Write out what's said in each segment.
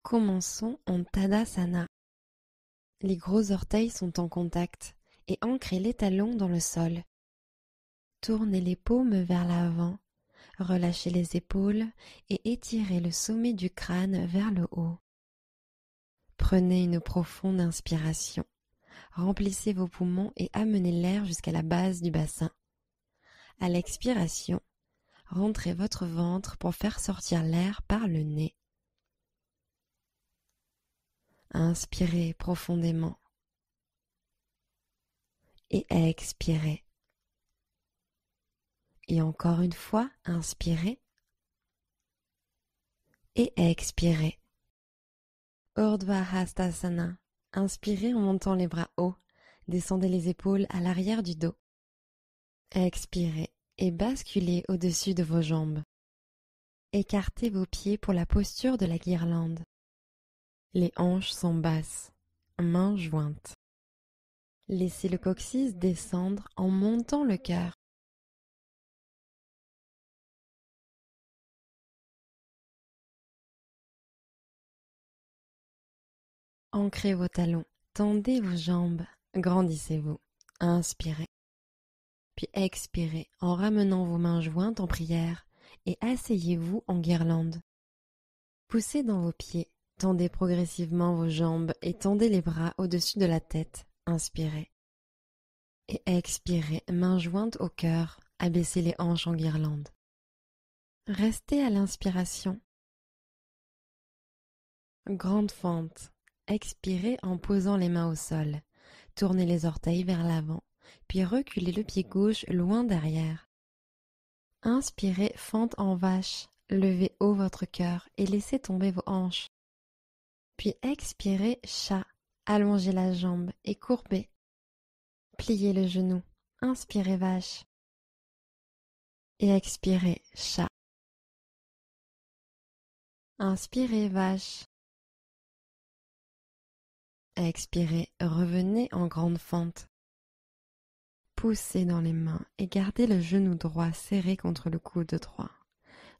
Commençons en Tadasana. Les gros orteils sont en contact et ancrez les talons dans le sol. Tournez les paumes vers l'avant, relâchez les épaules et étirez le sommet du crâne vers le haut. Prenez une profonde inspiration. Remplissez vos poumons et amenez l'air jusqu'à la base du bassin. À l'expiration, rentrez votre ventre pour faire sortir l'air par le nez. Inspirez profondément et expirez. Et encore une fois, inspirez et expirez. Urdhva Hastasana. Inspirez en montant les bras hauts. Descendez les épaules à l'arrière du dos. Expirez et basculez au-dessus de vos jambes. Écartez vos pieds pour la posture de la guirlande. Les hanches sont basses, mains jointes. Laissez le coccyx descendre en montant le cœur. Ancrez vos talons, tendez vos jambes, grandissez-vous. Inspirez. Puis expirez en ramenant vos mains jointes en prière et asseyez-vous en guirlande. Poussez dans vos pieds, tendez progressivement vos jambes et tendez les bras au-dessus de la tête. Inspirez. Et expirez, mains jointes au cœur, abaissez les hanches en guirlande. Restez à l'inspiration. Grande fente. Expirez en posant les mains au sol. Tournez les orteils vers l'avant, puis reculez le pied gauche loin derrière. Inspirez, fente en vache. Levez haut votre cœur et laissez tomber vos hanches. Puis expirez, chat. Allongez la jambe et courbez. Pliez le genou. Inspirez, vache. Et expirez, chat. Inspirez, vache. Expirez, revenez en grande fente. Poussez dans les mains et gardez le genou droit serré contre le coude droit.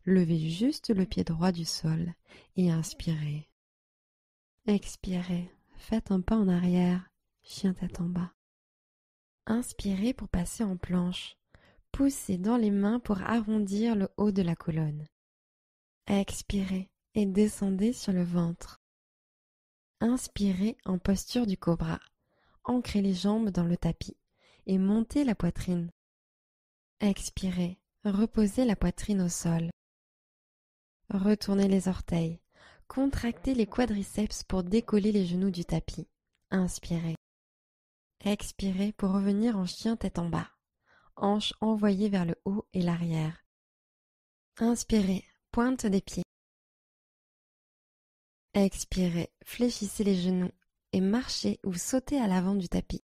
Levez juste le pied droit du sol et inspirez. Expirez, faites un pas en arrière, chien tête en bas. Inspirez pour passer en planche. Poussez dans les mains pour arrondir le haut de la colonne. Expirez et descendez sur le ventre. Inspirez en posture du cobra. Ancrez les jambes dans le tapis et montez la poitrine. Expirez, reposez la poitrine au sol. Retournez les orteils. Contractez les quadriceps pour décoller les genoux du tapis. Inspirez. Expirez pour revenir en chien tête en bas. Hanches envoyées vers le haut et l'arrière. Inspirez, pointe des pieds. Expirez, fléchissez les genoux et marchez ou sautez à l'avant du tapis.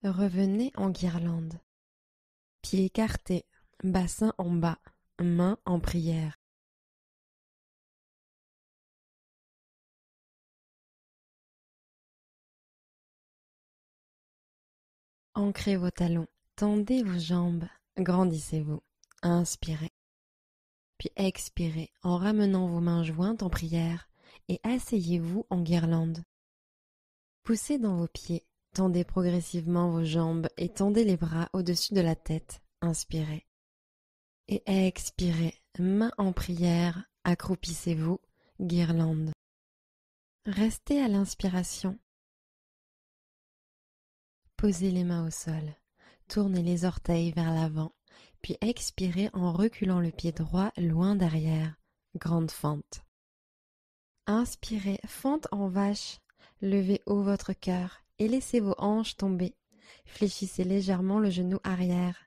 Revenez en guirlande. Pieds écartés, bassin en bas, mains en prière. Ancrez vos talons, tendez vos jambes, grandissez-vous. Inspirez. Puis expirez en ramenant vos mains jointes en prière et asseyez-vous en guirlande. Poussez dans vos pieds, tendez progressivement vos jambes et tendez les bras au-dessus de la tête. Inspirez. Et expirez, mains en prière, accroupissez-vous, guirlande. Restez à l'inspiration. Posez les mains au sol, tournez les orteils vers l'avant, puis expirez en reculant le pied droit loin derrière, grande fente. Inspirez, fente en vache, levez haut votre cœur et laissez vos hanches tomber. Fléchissez légèrement le genou arrière.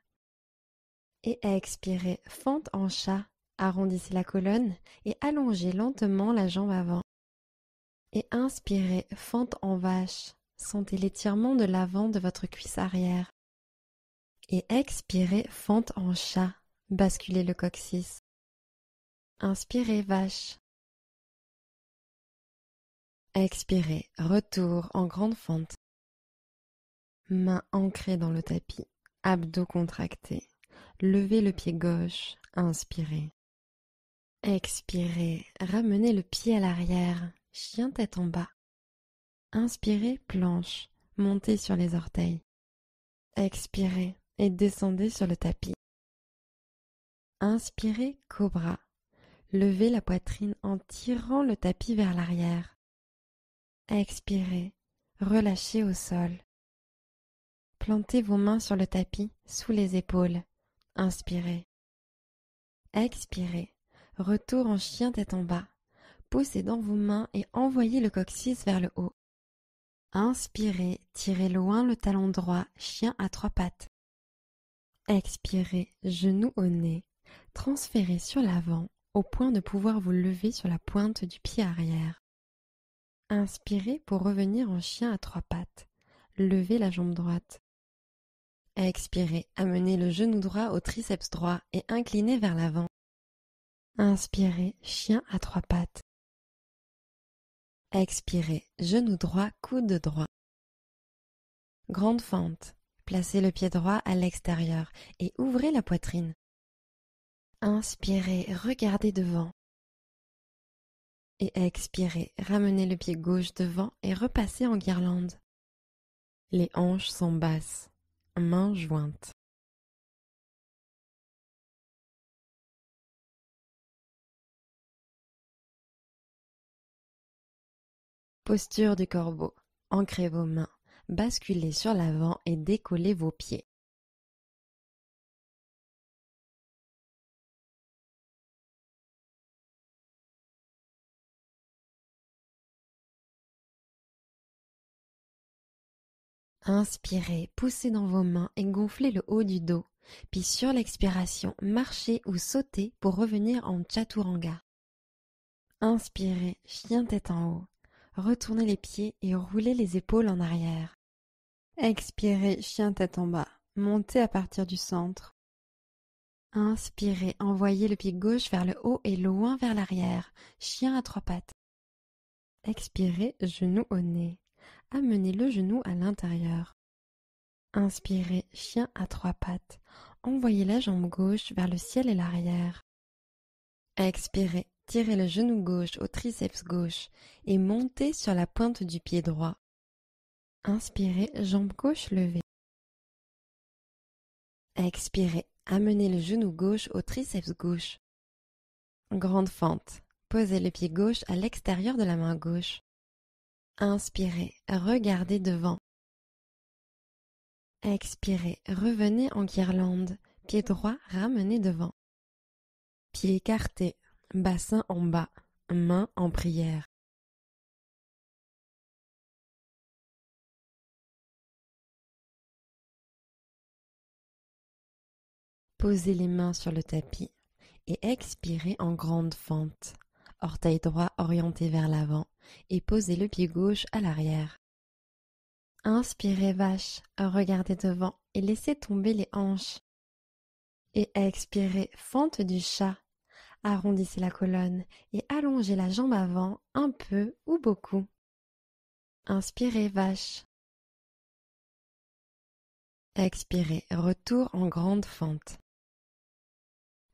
Et expirez, fente en chat, arrondissez la colonne et allongez lentement la jambe avant. Et inspirez, fente en vache, sentez l'étirement de l'avant de votre cuisse arrière. Et expirez, fente en chat, basculez le coccyx. Inspirez, vache. Expirez, retour en grande fente. Mains ancrées dans le tapis, abdos contractés. Levez le pied gauche, inspirez. Expirez, ramenez le pied à l'arrière, chien tête en bas. Inspirez, planche, montez sur les orteils. Expirez et descendez sur le tapis. Inspirez, cobra. Levez la poitrine en tirant le tapis vers l'arrière. Expirez, relâchez au sol. Plantez vos mains sur le tapis, sous les épaules. Inspirez. Expirez, retour en chien tête en bas. Poussez dans vos mains et envoyez le coccyx vers le haut. Inspirez, tirez loin le talon droit, chien à trois pattes. Expirez, genou au nez. Transférez sur l'avant, au point de pouvoir vous lever sur la pointe du pied arrière. Inspirez pour revenir en chien à trois pattes. Levez la jambe droite. Expirez, amenez le genou droit au triceps droit et inclinez vers l'avant. Inspirez, chien à trois pattes. Expirez, genou droit, coude droit. Grande fente. Placez le pied droit à l'extérieur et ouvrez la poitrine. Inspirez, regardez devant. Et expirez, ramenez le pied gauche devant et repassez en guirlande. Les hanches sont basses, mains jointes. Posture du corbeau. Ancrez vos mains, basculez sur l'avant et décollez vos pieds. Inspirez, poussez dans vos mains et gonflez le haut du dos. Puis sur l'expiration, marchez ou sautez pour revenir en chaturanga. Inspirez, chien tête en haut. Retournez les pieds et roulez les épaules en arrière. Expirez, chien tête en bas. Montez à partir du centre. Inspirez, envoyez le pied gauche vers le haut et loin vers l'arrière. Chien à trois pattes. Expirez, genou au nez. Amenez le genou à l'intérieur. Inspirez, chien à trois pattes. Envoyez la jambe gauche vers le ciel et l'arrière. Expirez, tirez le genou gauche au triceps gauche et montez sur la pointe du pied droit. Inspirez, jambe gauche levée. Expirez, amenez le genou gauche au triceps gauche. Grande fente. Posez le pied gauche à l'extérieur de la main gauche. Inspirez, regardez devant. Expirez, revenez en guirlande, pied droit ramené devant. Pieds écartés, bassin en bas, mains en prière. Posez les mains sur le tapis et expirez en grande fente. Orteil droit orienté vers l'avant et posez le pied gauche à l'arrière. Inspirez vache, regardez devant et laissez tomber les hanches. Et expirez fente du chat. Arrondissez la colonne et allongez la jambe avant un peu ou beaucoup. Inspirez vache. Expirez, retour en grande fente.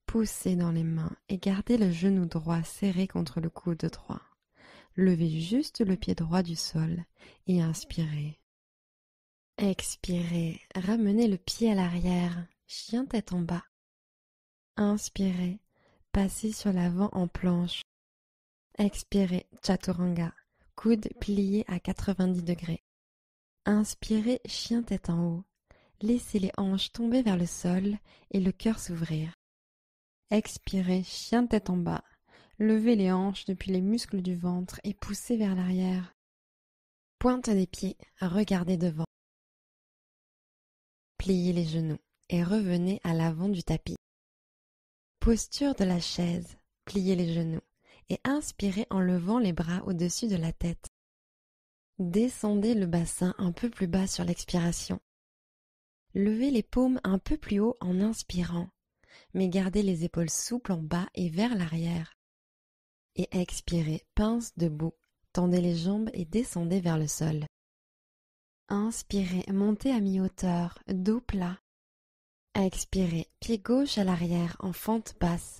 Poussez dans les mains et gardez le genou droit serré contre le coude droit. Levez juste le pied droit du sol et inspirez. Expirez, ramenez le pied à l'arrière, chien tête en bas. Inspirez, passez sur l'avant en planche. Expirez, chaturanga, coude plié à 90 degrés. Inspirez, chien tête en haut. Laissez les hanches tomber vers le sol et le cœur s'ouvrir. Expirez, chien tête en bas. Levez les hanches depuis les muscles du ventre et poussez vers l'arrière. Pointe des pieds, regardez devant. Pliez les genoux et revenez à l'avant du tapis. Posture de la chaise, pliez les genoux et inspirez en levant les bras au-dessus de la tête. Descendez le bassin un peu plus bas sur l'expiration. Levez les paumes un peu plus haut en inspirant, mais gardez les épaules souples en bas et vers l'arrière. Et expirez, pince debout, tendez les jambes et descendez vers le sol. Inspirez, montez à mi-hauteur, dos plat. Expirez, pied gauche à l'arrière en fente basse.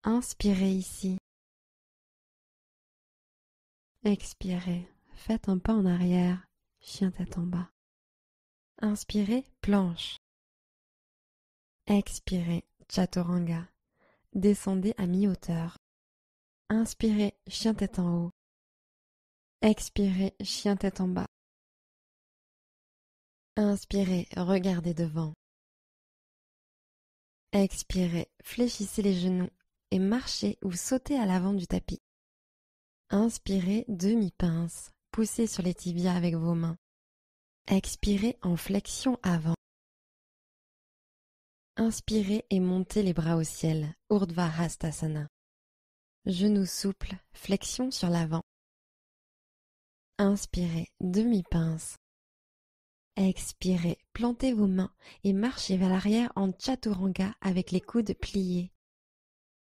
Inspirez ici. Expirez. Faites un pas en arrière. Chien tête en bas. Inspirez, planche. Expirez, chaturanga. Descendez à mi-hauteur. Inspirez, chien tête en haut. Expirez, chien tête en bas. Inspirez, regardez devant. Expirez, fléchissez les genoux et marchez ou sautez à l'avant du tapis. Inspirez, demi-pince, poussez sur les tibias avec vos mains. Expirez en flexion avant. Inspirez et montez les bras au ciel, Urdhva Hastasana. Genoux souples, flexion sur l'avant. Inspirez, demi-pince. Expirez, plantez vos mains et marchez vers l'arrière en chaturanga avec les coudes pliés.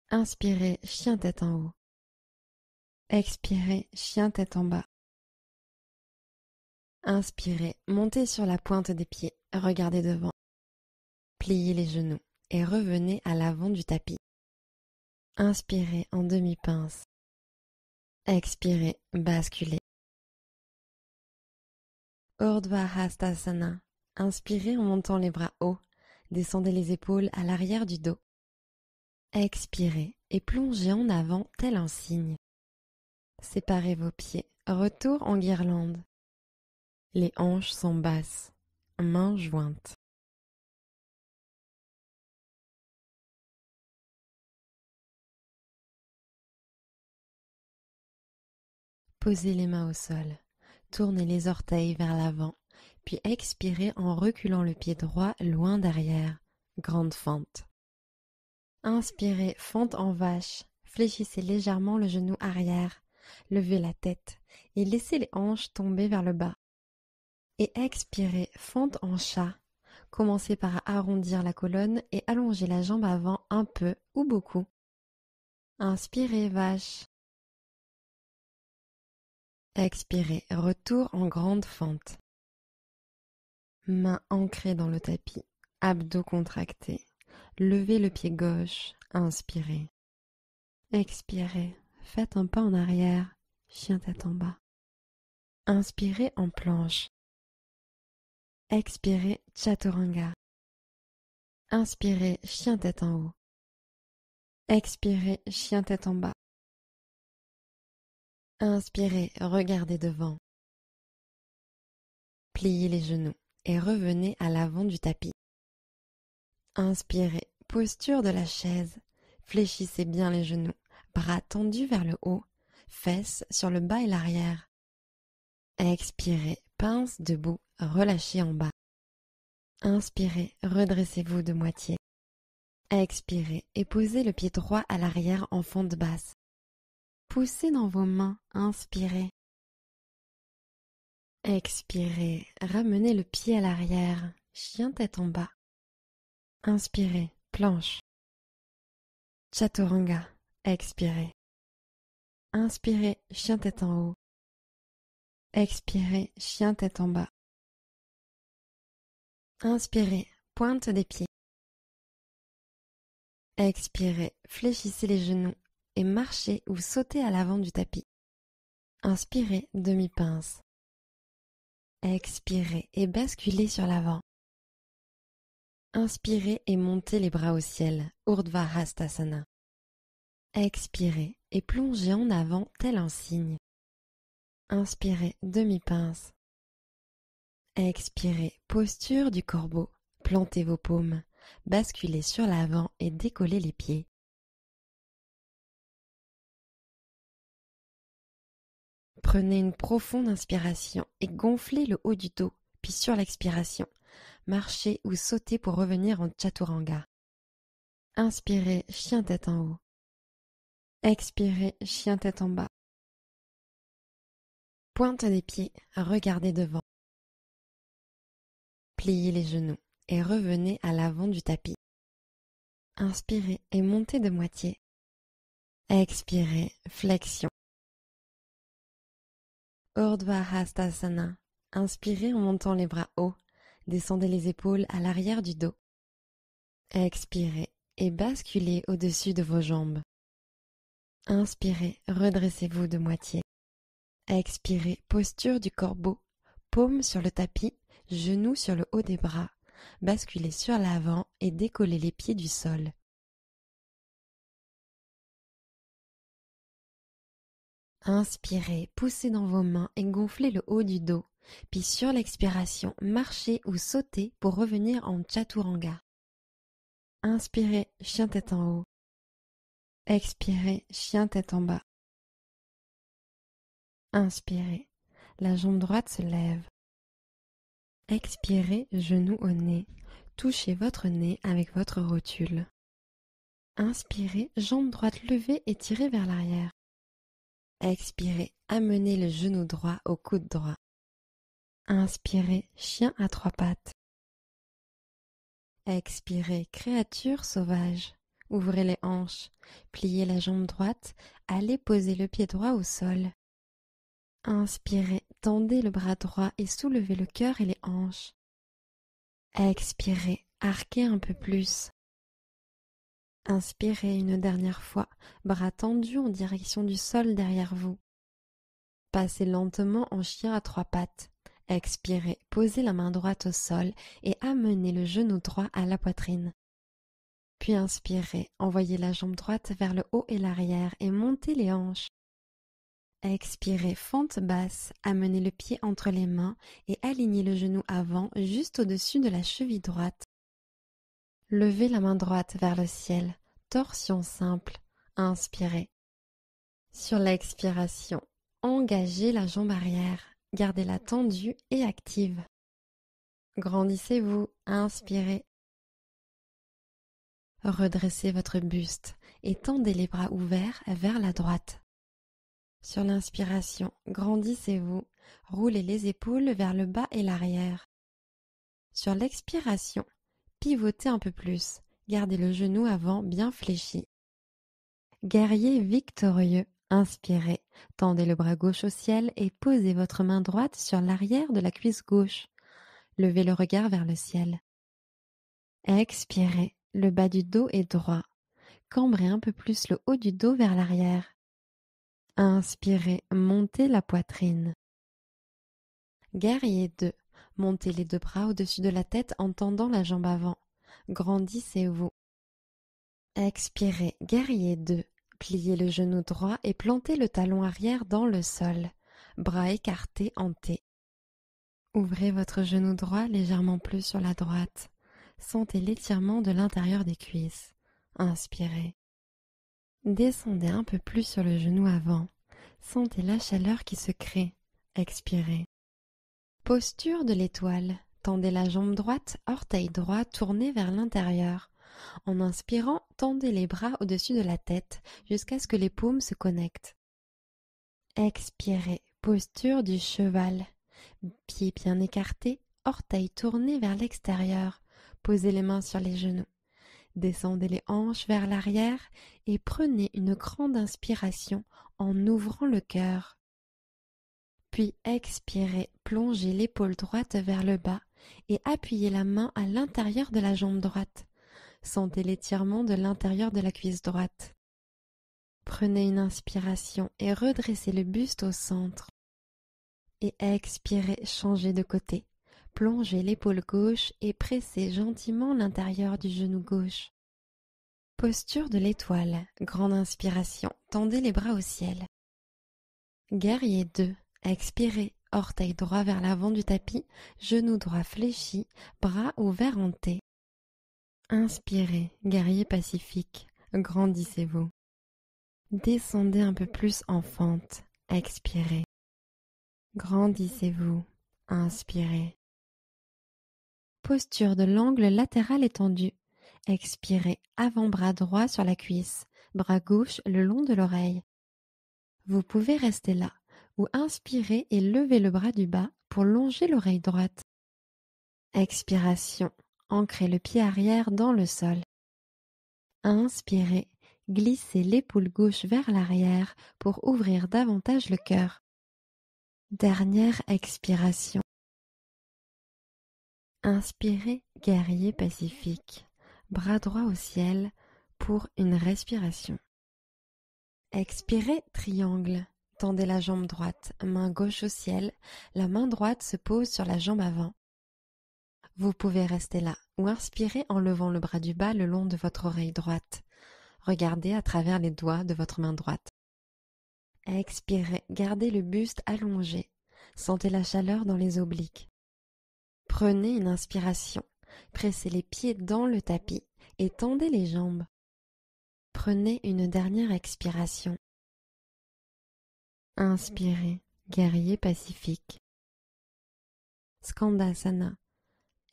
Inspirez, chien tête en haut. Expirez, chien tête en bas. Inspirez, montez sur la pointe des pieds, regardez devant. Pliez les genoux et revenez à l'avant du tapis. Inspirez en demi-pince. Expirez, basculez. Urdhva Hastasana. Inspirez en montant les bras hauts. Descendez les épaules à l'arrière du dos. Expirez et plongez en avant tel un cygne. Séparez vos pieds. Retour en guirlande. Les hanches sont basses. Mains jointes. Posez les mains au sol. Tournez les orteils vers l'avant, puis expirez en reculant le pied droit loin derrière. Grande fente. Inspirez, fente en vache. Fléchissez légèrement le genou arrière. Levez la tête et laissez les hanches tomber vers le bas. Et expirez, fente en chat. Commencez par arrondir la colonne et allonger la jambe avant un peu ou beaucoup. Inspirez, vache. Expirez, retour en grande fente. Mains ancrées dans le tapis, abdos contractés. Levez le pied gauche, inspirez. Expirez, faites un pas en arrière, chien tête en bas. Inspirez en planche. Expirez, chaturanga. Inspirez, chien tête en haut. Expirez, chien tête en bas. Inspirez, regardez devant. Pliez les genoux et revenez à l'avant du tapis. Inspirez, posture de la chaise. Fléchissez bien les genoux, bras tendus vers le haut, fesses sur le bas et l'arrière. Expirez, pince debout, relâchez en bas. Inspirez, redressez-vous de moitié. Expirez et posez le pied droit à l'arrière en fente basse. Poussez dans vos mains, inspirez. Expirez, ramenez le pied à l'arrière, chien tête en bas. Inspirez, planche. Chaturanga, expirez. Inspirez, chien tête en haut. Expirez, chien tête en bas. Inspirez, pointe des pieds. Expirez, fléchissez les genoux et marchez ou sautez à l'avant du tapis. Inspirez, demi-pince. Expirez et basculez sur l'avant. Inspirez et montez les bras au ciel, Urdhva Hastasana. Expirez et plongez en avant tel un cygne. Inspirez, demi-pince. Expirez, posture du corbeau. Plantez vos paumes, basculez sur l'avant et décollez les pieds. Prenez une profonde inspiration et gonflez le haut du dos, puis sur l'expiration, marchez ou sautez pour revenir en chaturanga. Inspirez, chien tête en haut. Expirez, chien tête en bas. Pointe des pieds, regardez devant. Pliez les genoux et revenez à l'avant du tapis. Inspirez et montez de moitié. Expirez, flexion. Urdhva Hastasana. Inspirez en montant les bras hauts. Descendez les épaules à l'arrière du dos. Expirez et basculez au-dessus de vos jambes. Inspirez, redressez-vous de moitié. Expirez, posture du corbeau, paume sur le tapis, genoux sur le haut des bras. Basculez sur l'avant et décollez les pieds du sol. Inspirez, poussez dans vos mains et gonflez le haut du dos. Puis sur l'expiration, marchez ou sautez pour revenir en chaturanga. Inspirez, chien tête en haut. Expirez, chien tête en bas. Inspirez, la jambe droite se lève. Expirez, genou au nez. Touchez votre nez avec votre rotule. Inspirez, jambe droite levée et tirée vers l'arrière. Expirez, amenez le genou droit au coude droit. Inspirez, chien à trois pattes. Expirez, créature sauvage. Ouvrez les hanches, pliez la jambe droite, allez poser le pied droit au sol. Inspirez, tendez le bras droit et soulevez le cœur et les hanches. Expirez, arquez un peu plus. Inspirez une dernière fois, bras tendus en direction du sol derrière vous. Passez lentement en chien à trois pattes. Expirez, posez la main droite au sol et amenez le genou droit à la poitrine. Puis inspirez, envoyez la jambe droite vers le haut et l'arrière et montez les hanches. Expirez, fente basse, amenez le pied entre les mains et alignez le genou avant juste au-dessus de la cheville droite. Levez la main droite vers le ciel, torsion simple, inspirez. Sur l'expiration, engagez la jambe arrière, gardez-la tendue et active. Grandissez-vous, inspirez. Redressez votre buste et tendez les bras ouverts vers la droite. Sur l'inspiration, grandissez-vous, roulez les épaules vers le bas et l'arrière. Sur l'expiration, pivotez un peu plus, gardez le genou avant bien fléchi. Guerrier victorieux, inspirez, tendez le bras gauche au ciel et posez votre main droite sur l'arrière de la cuisse gauche. Levez le regard vers le ciel. Expirez, le bas du dos est droit. Cambrez un peu plus le haut du dos vers l'arrière. Inspirez, montez la poitrine. Guerrier 2, montez les deux bras au-dessus de la tête en tendant la jambe avant. Grandissez-vous. Expirez, guerrier 2, pliez le genou droit et plantez le talon arrière dans le sol. Bras écartés en T. Ouvrez votre genou droit légèrement plus sur la droite. Sentez l'étirement de l'intérieur des cuisses. Inspirez. Descendez un peu plus sur le genou avant. Sentez la chaleur qui se crée. Expirez. Posture de l'étoile. Tendez la jambe droite, orteil droit tourné vers l'intérieur. En inspirant, tendez les bras au-dessus de la tête jusqu'à ce que les paumes se connectent. Expirez. Posture du cheval. Pieds bien écartés, orteils tournés vers l'extérieur. Posez les mains sur les genoux. Descendez les hanches vers l'arrière et prenez une grande inspiration en ouvrant le cœur. Puis expirez, plongez l'épaule droite vers le bas et appuyez la main à l'intérieur de la jambe droite. Sentez l'étirement de l'intérieur de la cuisse droite. Prenez une inspiration et redressez le buste au centre. Et expirez, changez de côté. Plongez l'épaule gauche et pressez gentiment l'intérieur du genou gauche. Posture de l'étoile. Grande inspiration. Tendez les bras au ciel. Guerrier 2. Expirez. Orteil droit vers l'avant du tapis. Genou droit fléchi. Bras ouverts en T. Inspirez. Guerrier pacifique. Grandissez-vous. Descendez un peu plus en fente. Expirez. Grandissez-vous. Inspirez. Posture de l'angle latéral étendu. Expirez, avant-bras droit sur la cuisse, bras gauche le long de l'oreille. Vous pouvez rester là, ou inspirez et levez le bras du bas pour longer l'oreille droite. Expiration, ancrez le pied arrière dans le sol. Inspirez, glissez l'épaule gauche vers l'arrière pour ouvrir davantage le cœur. Dernière expiration. Inspirez, guerrier pacifique. Bras droit au ciel pour une respiration. Expirez, triangle. Tendez la jambe droite, main gauche au ciel, la main droite se pose sur la jambe avant. Vous pouvez rester là ou inspirer en levant le bras du bas le long de votre oreille droite. Regardez à travers les doigts de votre main droite. Expirez, gardez le buste allongé. Sentez la chaleur dans les obliques. Prenez une inspiration. Pressez les pieds dans le tapis et tendez les jambes. Prenez une dernière expiration. Inspirez, guerrier pacifique. Skandasana.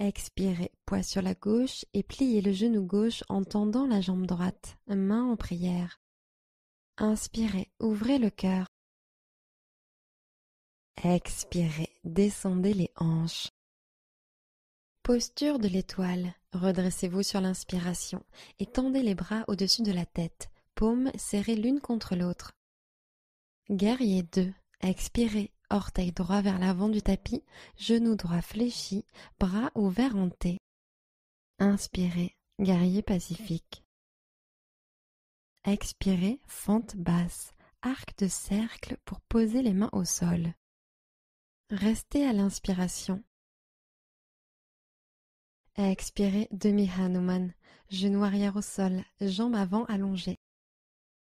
Expirez, poids sur la gauche et pliez le genou gauche en tendant la jambe droite, main en prière. Inspirez, ouvrez le cœur. Expirez, descendez les hanches. Posture de l'étoile. Redressez-vous sur l'inspiration et tendez les bras au-dessus de la tête, paumes serrées l'une contre l'autre. Guerrier 2. Expirez, orteil droit vers l'avant du tapis, genou droit fléchi, bras ouverts en T. Inspirez, guerrier pacifique. Expirez, fente basse, arc de cercle pour poser les mains au sol. Restez à l'inspiration. Expirez, demi-Hanuman, genou arrière au sol, jambe avant allongée.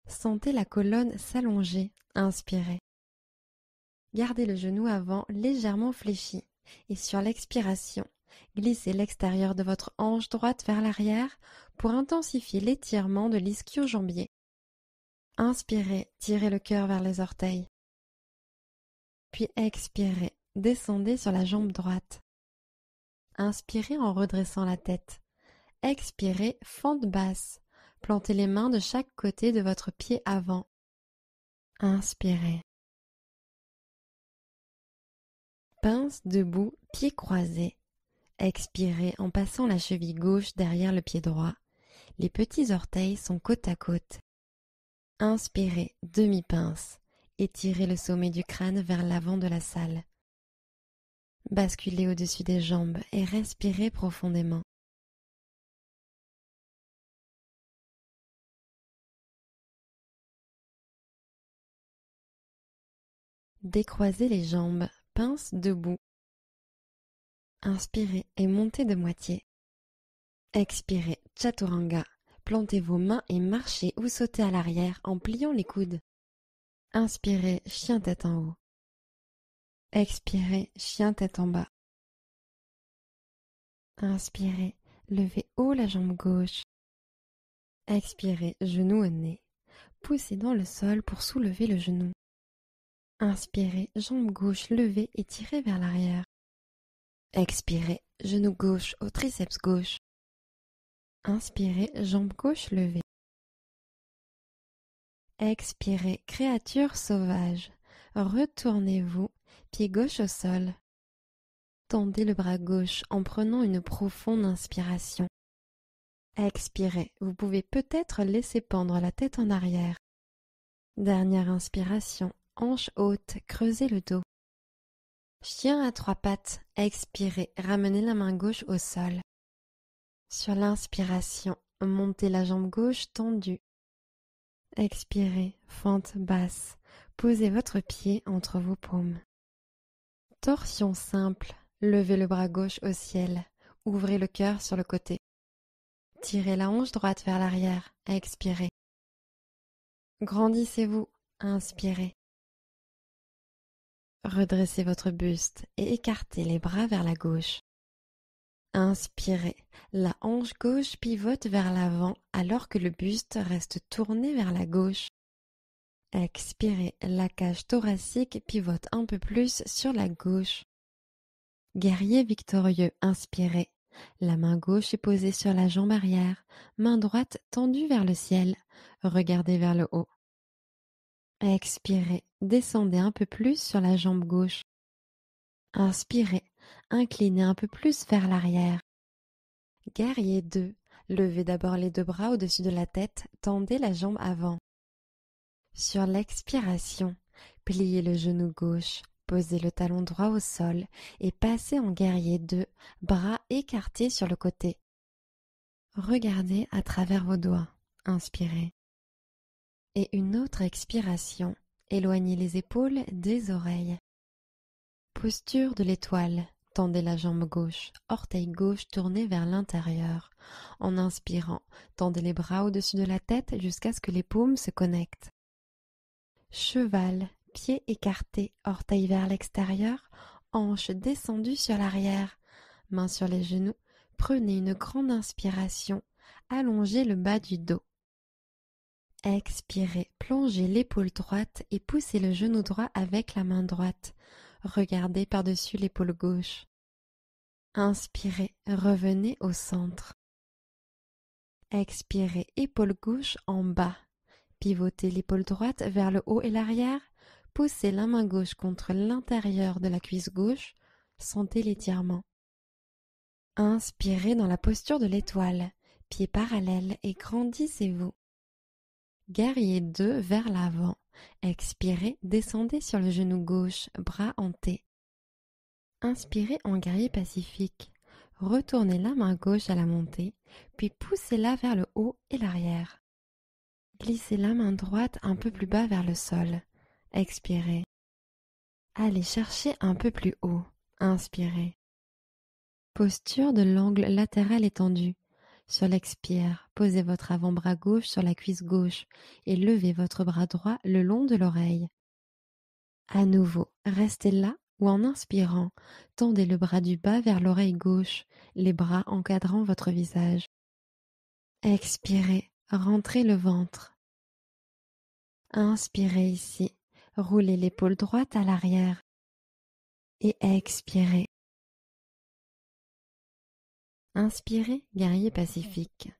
Sentez la colonne s'allonger, inspirez. Gardez le genou avant légèrement fléchi et sur l'expiration, glissez l'extérieur de votre hanche droite vers l'arrière pour intensifier l'étirement de l'ischio-jambier. Inspirez, tirez le cœur vers les orteils. Puis expirez, descendez sur la jambe droite. Inspirez en redressant la tête. Expirez, fente basse. Plantez les mains de chaque côté de votre pied avant. Inspirez. Pince debout, pieds croisés. Expirez en passant la cheville gauche derrière le pied droit. Les petits orteils sont côte à côte. Inspirez, demi-pince. Étirez le sommet du crâne vers l'avant de la salle. Basculez au-dessus des jambes et respirez profondément. Décroisez les jambes, pince debout. Inspirez et montez de moitié. Expirez, chaturanga. Plantez vos mains et marchez ou sautez à l'arrière en pliant les coudes. Inspirez, chien tête en haut. Expirez, chien tête en bas. Inspirez, levez haut la jambe gauche. Expirez, genou au nez. Poussez dans le sol pour soulever le genou. Inspirez, jambe gauche levée et tirez vers l'arrière. Expirez, genou gauche au triceps gauche. Inspirez, jambe gauche levée. Expirez, créature sauvage. Retournez-vous, pied gauche au sol. Tendez le bras gauche en prenant une profonde inspiration. Expirez, vous pouvez peut-être laisser pendre la tête en arrière. Dernière inspiration, hanche haute, creusez le dos. Chien à trois pattes, expirez, ramenez la main gauche au sol. Sur l'inspiration, montez la jambe gauche tendue. Expirez, fente basse, posez votre pied entre vos paumes. Torsion simple, levez le bras gauche au ciel, ouvrez le cœur sur le côté. Tirez la hanche droite vers l'arrière, expirez. Grandissez-vous, inspirez. Redressez votre buste et écartez les bras vers la gauche. Inspirez, la hanche gauche pivote vers l'avant alors que le buste reste tourné vers la gauche. Expirez, la cage thoracique pivote un peu plus sur la gauche. Guerrier victorieux, inspirez. La main gauche est posée sur la jambe arrière, main droite tendue vers le ciel. Regardez vers le haut. Expirez, descendez un peu plus sur la jambe gauche. Inspirez, inclinez un peu plus vers l'arrière. Guerrier 2, levez d'abord les deux bras au-dessus de la tête, tendez la jambe avant. Sur l'expiration, pliez le genou gauche, posez le talon droit au sol et passez en guerrier 2, bras écartés sur le côté. Regardez à travers vos doigts. Inspirez. Et une autre expiration. Éloignez les épaules des oreilles. Posture de l'étoile. Tendez la jambe gauche, orteil gauche tourné vers l'intérieur. En inspirant, tendez les bras au-dessus de la tête jusqu'à ce que les paumes se connectent. Cheval, pieds écartés, orteils vers l'extérieur, hanches descendues sur l'arrière, mains sur les genoux. Prenez une grande inspiration, allongez le bas du dos. Expirez, plongez l'épaule droite et poussez le genou droit avec la main droite. Regardez par-dessus l'épaule gauche. Inspirez, revenez au centre. Expirez, épaule gauche en bas. Pivotez l'épaule droite vers le haut et l'arrière. Poussez la main gauche contre l'intérieur de la cuisse gauche. Sentez l'étirement. Inspirez dans la posture de l'étoile. Pieds parallèles et grandissez-vous. Guerrier 2 vers l'avant. Expirez, descendez sur le genou gauche, bras en T. Inspirez en guerrier pacifique. Retournez la main gauche à la montée, puis poussez-la vers le haut et l'arrière. Glissez la main droite un peu plus bas vers le sol. Expirez. Allez chercher un peu plus haut. Inspirez. Posture de l'angle latéral étendu. Sur l'expire, posez votre avant-bras gauche sur la cuisse gauche et levez votre bras droit le long de l'oreille. À nouveau, restez là ou en inspirant, tendez le bras du bas vers l'oreille gauche, les bras encadrant votre visage. Expirez, rentrez le ventre. Inspirez ici, roulez l'épaule droite à l'arrière et expirez. Inspirez, guerrier pacifique.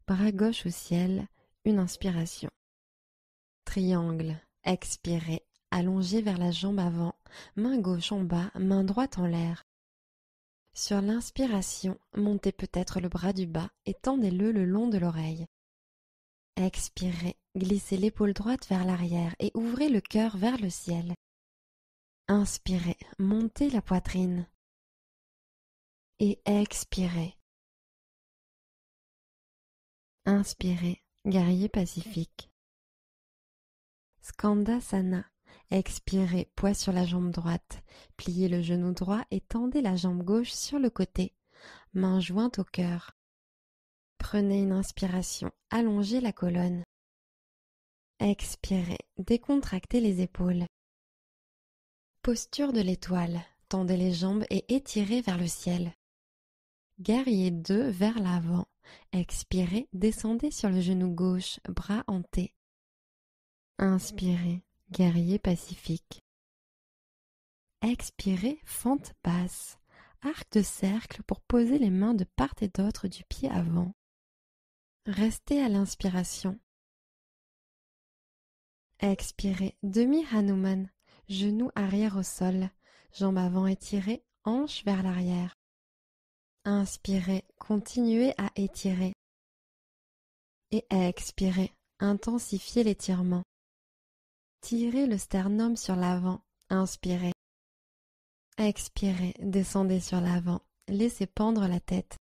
Bras gauche au ciel, une inspiration. Triangle, expirez, allongez vers la jambe avant, main gauche en bas, main droite en l'air. Sur l'inspiration, montez peut-être le bras du bas et tendez-le le long de l'oreille. Expirez, glissez l'épaule droite vers l'arrière et ouvrez le cœur vers le ciel. Inspirez, montez la poitrine. Et expirez. Inspirez, guerrier pacifique. Skandasana. Expirez, poids sur la jambe droite. Pliez le genou droit et tendez la jambe gauche sur le côté. Main jointe au cœur. Prenez une inspiration, allongez la colonne. Expirez, décontractez les épaules. Posture de l'étoile. Tendez les jambes et étirez vers le ciel. Guerrier 2 vers l'avant. Expirez, descendez sur le genou gauche, bras en T. Inspirez, guerrier pacifique. Expirez, fente basse. Arc de cercle pour poser les mains de part et d'autre du pied avant. Restez à l'inspiration. Expirez, demi-Hanuman. Genou arrière au sol. Jambes avant étirées, hanches vers l'arrière. Inspirez, continuez à étirer. Et expirez, intensifiez l'étirement. Tirez le sternum sur l'avant, inspirez. Expirez, descendez sur l'avant, laissez pendre la tête.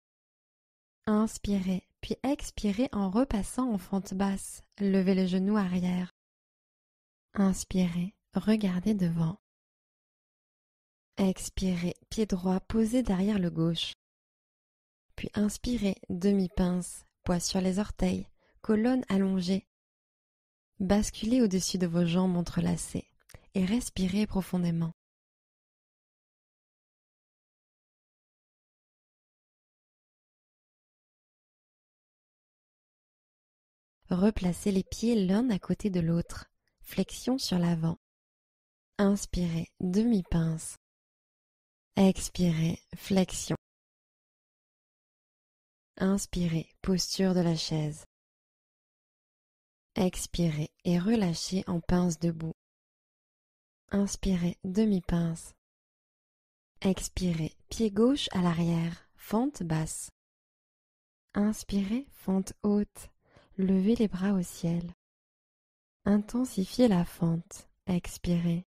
Inspirez, puis expirez en repassant en fente basse, levez le genou arrière. Inspirez, regardez devant. Expirez, pied droit posé derrière le gauche. Puis inspirez, demi-pince, poids sur les orteils, colonne allongée. Basculez au-dessus de vos jambes entrelacées et respirez profondément. Replacez les pieds l'un à côté de l'autre, flexion sur l'avant. Inspirez, demi-pince. Expirez, flexion. Inspirez, posture de la chaise. Expirez et relâchez en pince debout. Inspirez, demi-pince. Expirez, pied gauche à l'arrière, fente basse. Inspirez, fente haute. Levez les bras au ciel. Intensifiez la fente. Expirez.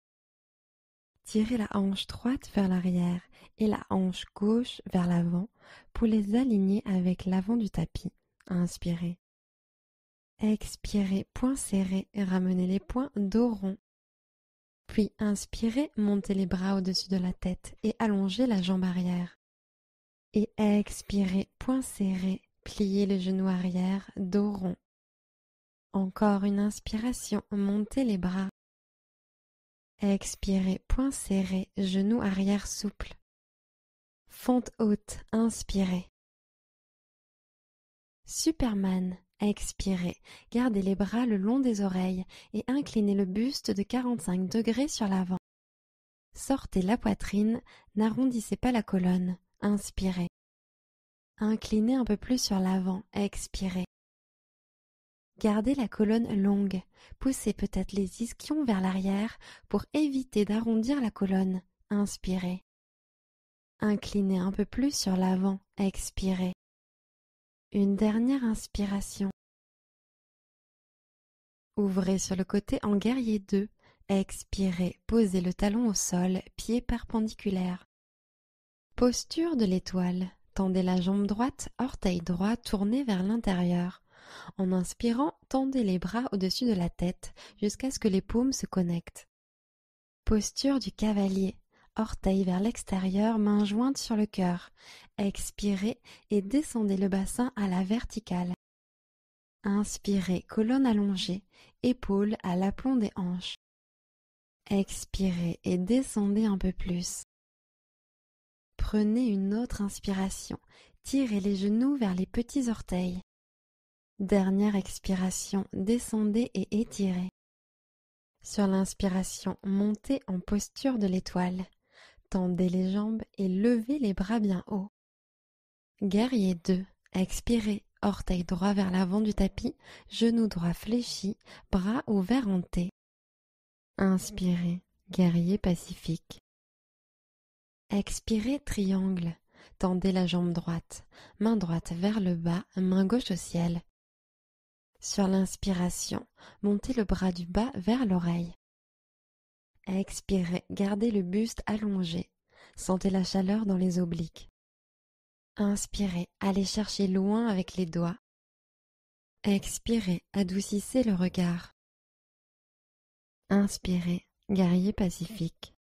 Tirez la hanche droite vers l'arrière et la hanche gauche vers l'avant pour les aligner avec l'avant du tapis. Inspirez. Expirez, poings serrés, ramenez les poings dos rond. Puis inspirez, montez les bras au-dessus de la tête et allongez la jambe arrière. Et expirez, poings serrés, pliez le genou arrière, dos rond. Encore une inspiration, montez les bras. Expirez, poings serrés, genou arrière souple. Fente haute, inspirez. Superman, expirez, gardez les bras le long des oreilles et inclinez le buste de 45 degrés sur l'avant. Sortez la poitrine, n'arrondissez pas la colonne, inspirez. Inclinez un peu plus sur l'avant, expirez. Gardez la colonne longue, poussez peut-être les ischions vers l'arrière pour éviter d'arrondir la colonne, inspirez. Inclinez un peu plus sur l'avant, expirez. Une dernière inspiration. Ouvrez sur le côté en guerrier 2. Expirez, posez le talon au sol, pied perpendiculaire. Posture de l'étoile. Tendez la jambe droite, orteil droit tourné vers l'intérieur. En inspirant, tendez les bras au-dessus de la tête jusqu'à ce que les paumes se connectent. Posture du cavalier. Orteils vers l'extérieur, mains jointes sur le cœur. Expirez et descendez le bassin à la verticale. Inspirez, colonne allongée, épaules à l'aplomb des hanches. Expirez et descendez un peu plus. Prenez une autre inspiration, tirez les genoux vers les petits orteils. Dernière expiration, descendez et étirez. Sur l'inspiration, montez en posture de l'étoile. Tendez les jambes et levez les bras bien haut. Guerrier 2, expirez, orteil droit vers l'avant du tapis, genou droit fléchi, bras ouverts en T. Inspirez, guerrier pacifique. Expirez, triangle, tendez la jambe droite, main droite vers le bas, main gauche au ciel. Sur l'inspiration, montez le bras du bas vers l'oreille. Expirez, gardez le buste allongé, sentez la chaleur dans les obliques. Inspirez, allez chercher loin avec les doigts. Expirez, adoucissez le regard. Inspirez, guerrier pacifique.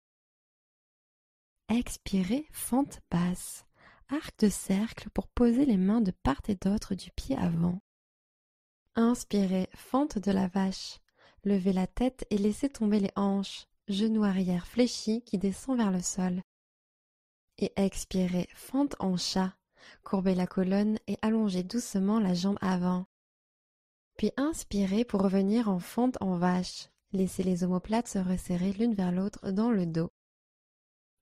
Expirez, fente basse, arc de cercle pour poser les mains de part et d'autre du pied avant. Inspirez, fente de la vache, levez la tête et laissez tomber les hanches, genou arrière fléchi qui descend vers le sol. Et expirez, fente en chat, courbez la colonne et allongez doucement la jambe avant. Puis inspirez pour revenir en fente en vache, laissez les omoplates se resserrer l'une vers l'autre dans le dos.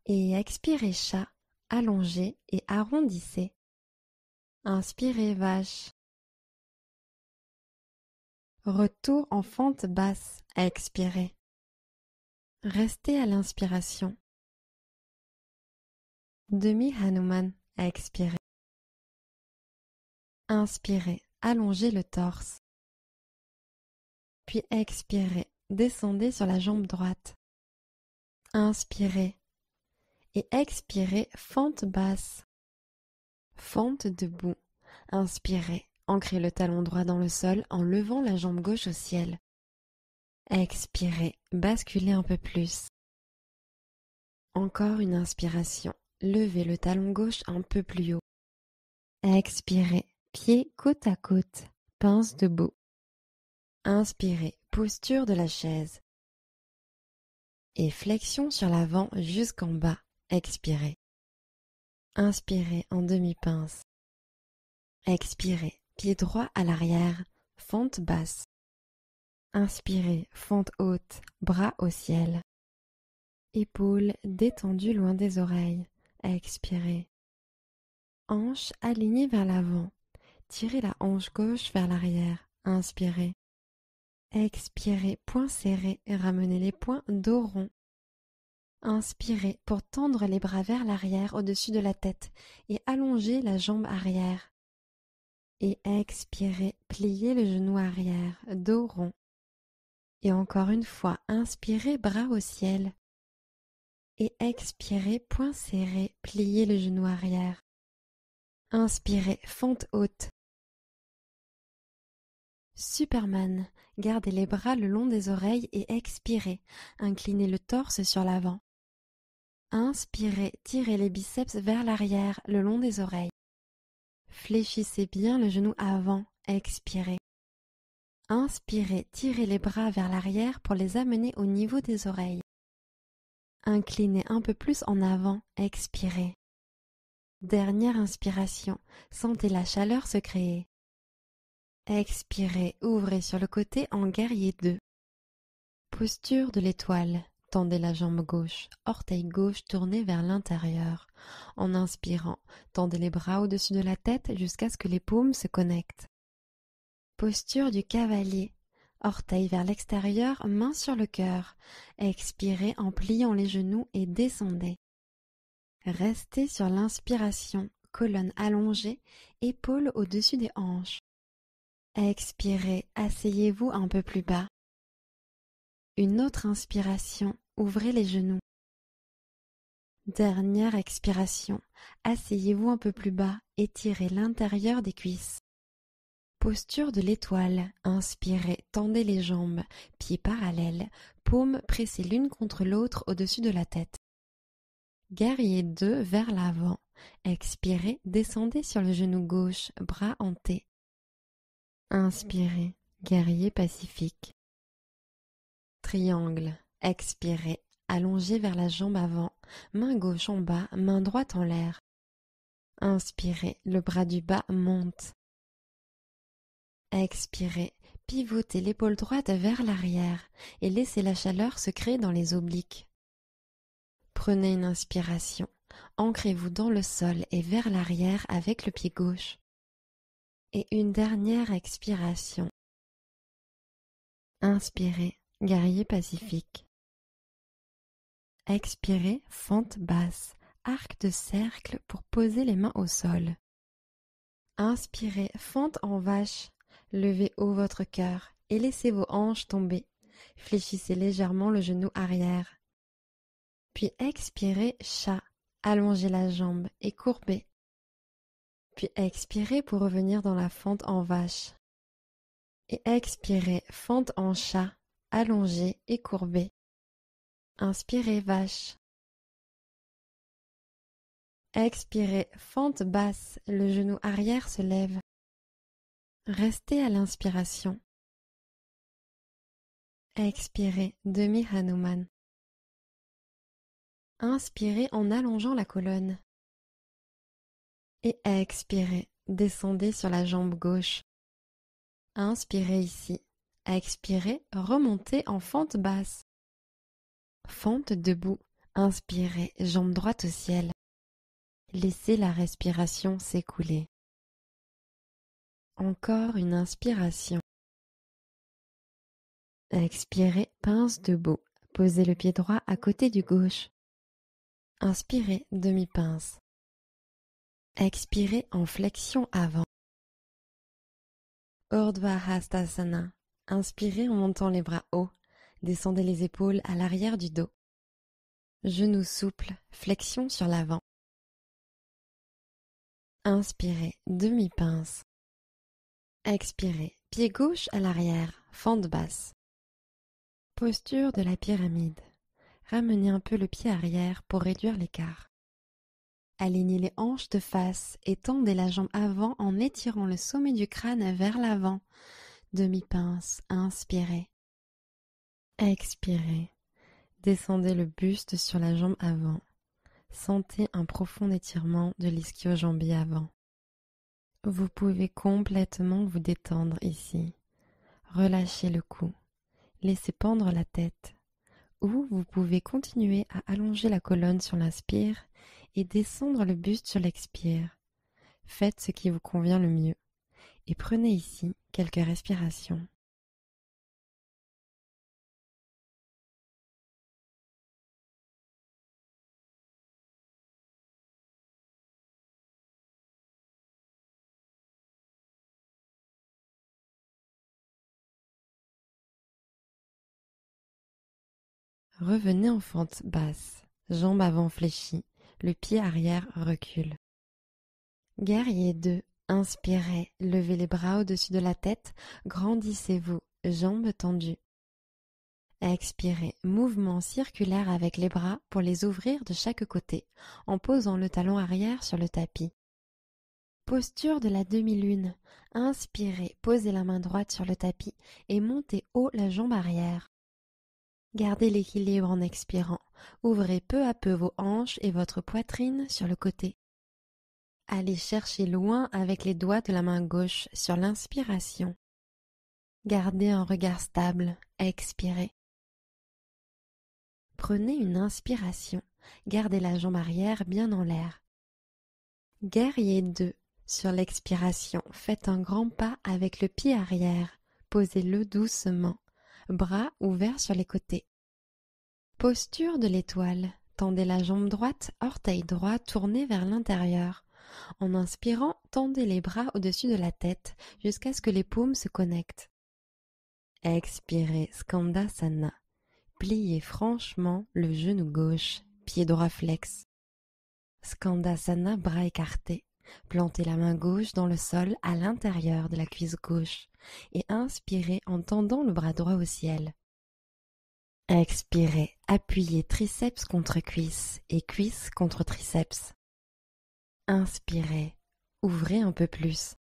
Et expirez chat, allongez et arrondissez. Inspirez vache. Retour en fente basse, expirez. Restez à l'inspiration. Demi-Hanuman, expirez. Inspirez, allongez le torse. Puis expirez, descendez sur la jambe droite. Inspirez. Et expirez, fente basse. Fente debout. Inspirez, ancrez le talon droit dans le sol en levant la jambe gauche au ciel. Expirez, basculez un peu plus. Encore une inspiration, levez le talon gauche un peu plus haut. Expirez, pieds côte à côte, pince debout. Inspirez, posture de la chaise. Et flexion sur l'avant jusqu'en bas. Expirez. Inspirez en demi-pince. Expirez, pied droit à l'arrière, fente basse. Inspirez, fente haute, bras au ciel. Épaules détendues loin des oreilles. Expirez. Hanche alignée vers l'avant. Tirez la hanche gauche vers l'arrière. Inspirez. Expirez, poings serrés et ramenez les poings dos rond. Inspirez pour tendre les bras vers l'arrière au-dessus de la tête et allonger la jambe arrière. Et expirez, pliez le genou arrière, dos rond. Et encore une fois, inspirez, bras au ciel. Et expirez, poings serrés, pliez le genou arrière. Inspirez, fente haute. Superman, gardez les bras le long des oreilles et expirez. Inclinez le torse sur l'avant. Inspirez, tirez les biceps vers l'arrière le long des oreilles. Fléchissez bien le genou avant, expirez. Inspirez, tirez les bras vers l'arrière pour les amener au niveau des oreilles. Inclinez un peu plus en avant, expirez. Dernière inspiration, sentez la chaleur se créer. Expirez, ouvrez sur le côté en guerrier 2. Posture de l'étoile. Tendez la jambe gauche, orteil gauche tourné vers l'intérieur. En inspirant, tendez les bras au-dessus de la tête jusqu'à ce que les paumes se connectent. Posture du cavalier. Orteil vers l'extérieur, main sur le cœur. Expirez en pliant les genoux et descendez. Restez sur l'inspiration, colonne allongée, épaules au-dessus des hanches. Expirez, asseyez-vous un peu plus bas. Une autre inspiration, ouvrez les genoux. Dernière expiration, asseyez-vous un peu plus bas, étirez l'intérieur des cuisses. Posture de l'étoile, inspirez, tendez les jambes, pieds parallèles, paumes pressées l'une contre l'autre au-dessus de la tête. Guerrier 2 vers l'avant, expirez, descendez sur le genou gauche, bras en T. Inspirez, guerrier pacifique. Triangle, expirez, allongez vers la jambe avant, main gauche en bas, main droite en l'air. Inspirez, le bras du bas monte. Expirez, pivotez l'épaule droite vers l'arrière et laissez la chaleur se créer dans les obliques. Prenez une inspiration, ancrez-vous dans le sol et vers l'arrière avec le pied gauche. Et une dernière expiration. Inspirez, guerrier pacifique. Expirez, fente basse, arc de cercle pour poser les mains au sol. Inspirez, fente en vache, levez haut votre cœur et laissez vos hanches tomber. Fléchissez légèrement le genou arrière. Puis expirez, chat, allongez la jambe et courbez. Puis expirez pour revenir dans la fente en vache. Et expirez, fente en chat, allongez et courbez. Inspirez, vache. Expirez, fente basse, le genou arrière se lève. Restez à l'inspiration. Expirez, demi-Hanuman. Inspirez en allongeant la colonne. Et expirez, descendez sur la jambe gauche. Inspirez ici. Expirez, remontez en fente basse. Fente debout. Inspirez, jambe droite au ciel. Laissez la respiration s'écouler. Encore une inspiration. Expirez, pince debout. Posez le pied droit à côté du gauche. Inspirez, demi-pince. Expirez en flexion avant. Urdhva Hastasana. Inspirez en montant les bras hauts. Descendez les épaules à l'arrière du dos. Genoux souples, flexion sur l'avant. Inspirez, demi-pince. Expirez, pied gauche à l'arrière, fente basse. Posture de la pyramide. Ramenez un peu le pied arrière pour réduire l'écart. Alignez les hanches de face et tendez la jambe avant en étirant le sommet du crâne vers l'avant. Demi-pince, inspirez. Expirez. Descendez le buste sur la jambe avant. Sentez un profond étirement de l'ischio-jambier avant. Vous pouvez complètement vous détendre ici. Relâchez le cou. Laissez pendre la tête. Ou vous pouvez continuer à allonger la colonne sur l'inspire et descendre le buste sur l'expire. Faites ce qui vous convient le mieux. Et prenez ici quelques respirations. Revenez en fente basse, jambe avant fléchie, le pied arrière recule. Guerrier 2, Inspirez, levez les bras au-dessus de la tête, grandissez-vous, jambes tendues. Expirez, mouvement circulaire avec les bras pour les ouvrir de chaque côté, en posant le talon arrière sur le tapis. Posture de la demi-lune. Inspirez, posez la main droite sur le tapis et montez haut la jambe arrière. Gardez l'équilibre en expirant. Ouvrez peu à peu vos hanches et votre poitrine sur le côté. Allez chercher loin avec les doigts de la main gauche sur l'inspiration. Gardez un regard stable. Expirez. Prenez une inspiration. Gardez la jambe arrière bien en l'air. Guerrier 2. Sur l'expiration, faites un grand pas avec le pied arrière. Posez-le doucement. Bras ouverts sur les côtés. Posture de l'étoile. Tendez la jambe droite, orteil droit tourné vers l'intérieur. En inspirant, tendez les bras au-dessus de la tête jusqu'à ce que les paumes se connectent. Expirez, Skandasana. Pliez franchement le genou gauche, pied droit flex. Skandasana, bras écartés. Plantez la main gauche dans le sol à l'intérieur de la cuisse gauche et inspirez en tendant le bras droit au ciel. Expirez, appuyez triceps contre cuisse et cuisse contre triceps. Inspirez, ouvrez un peu plus.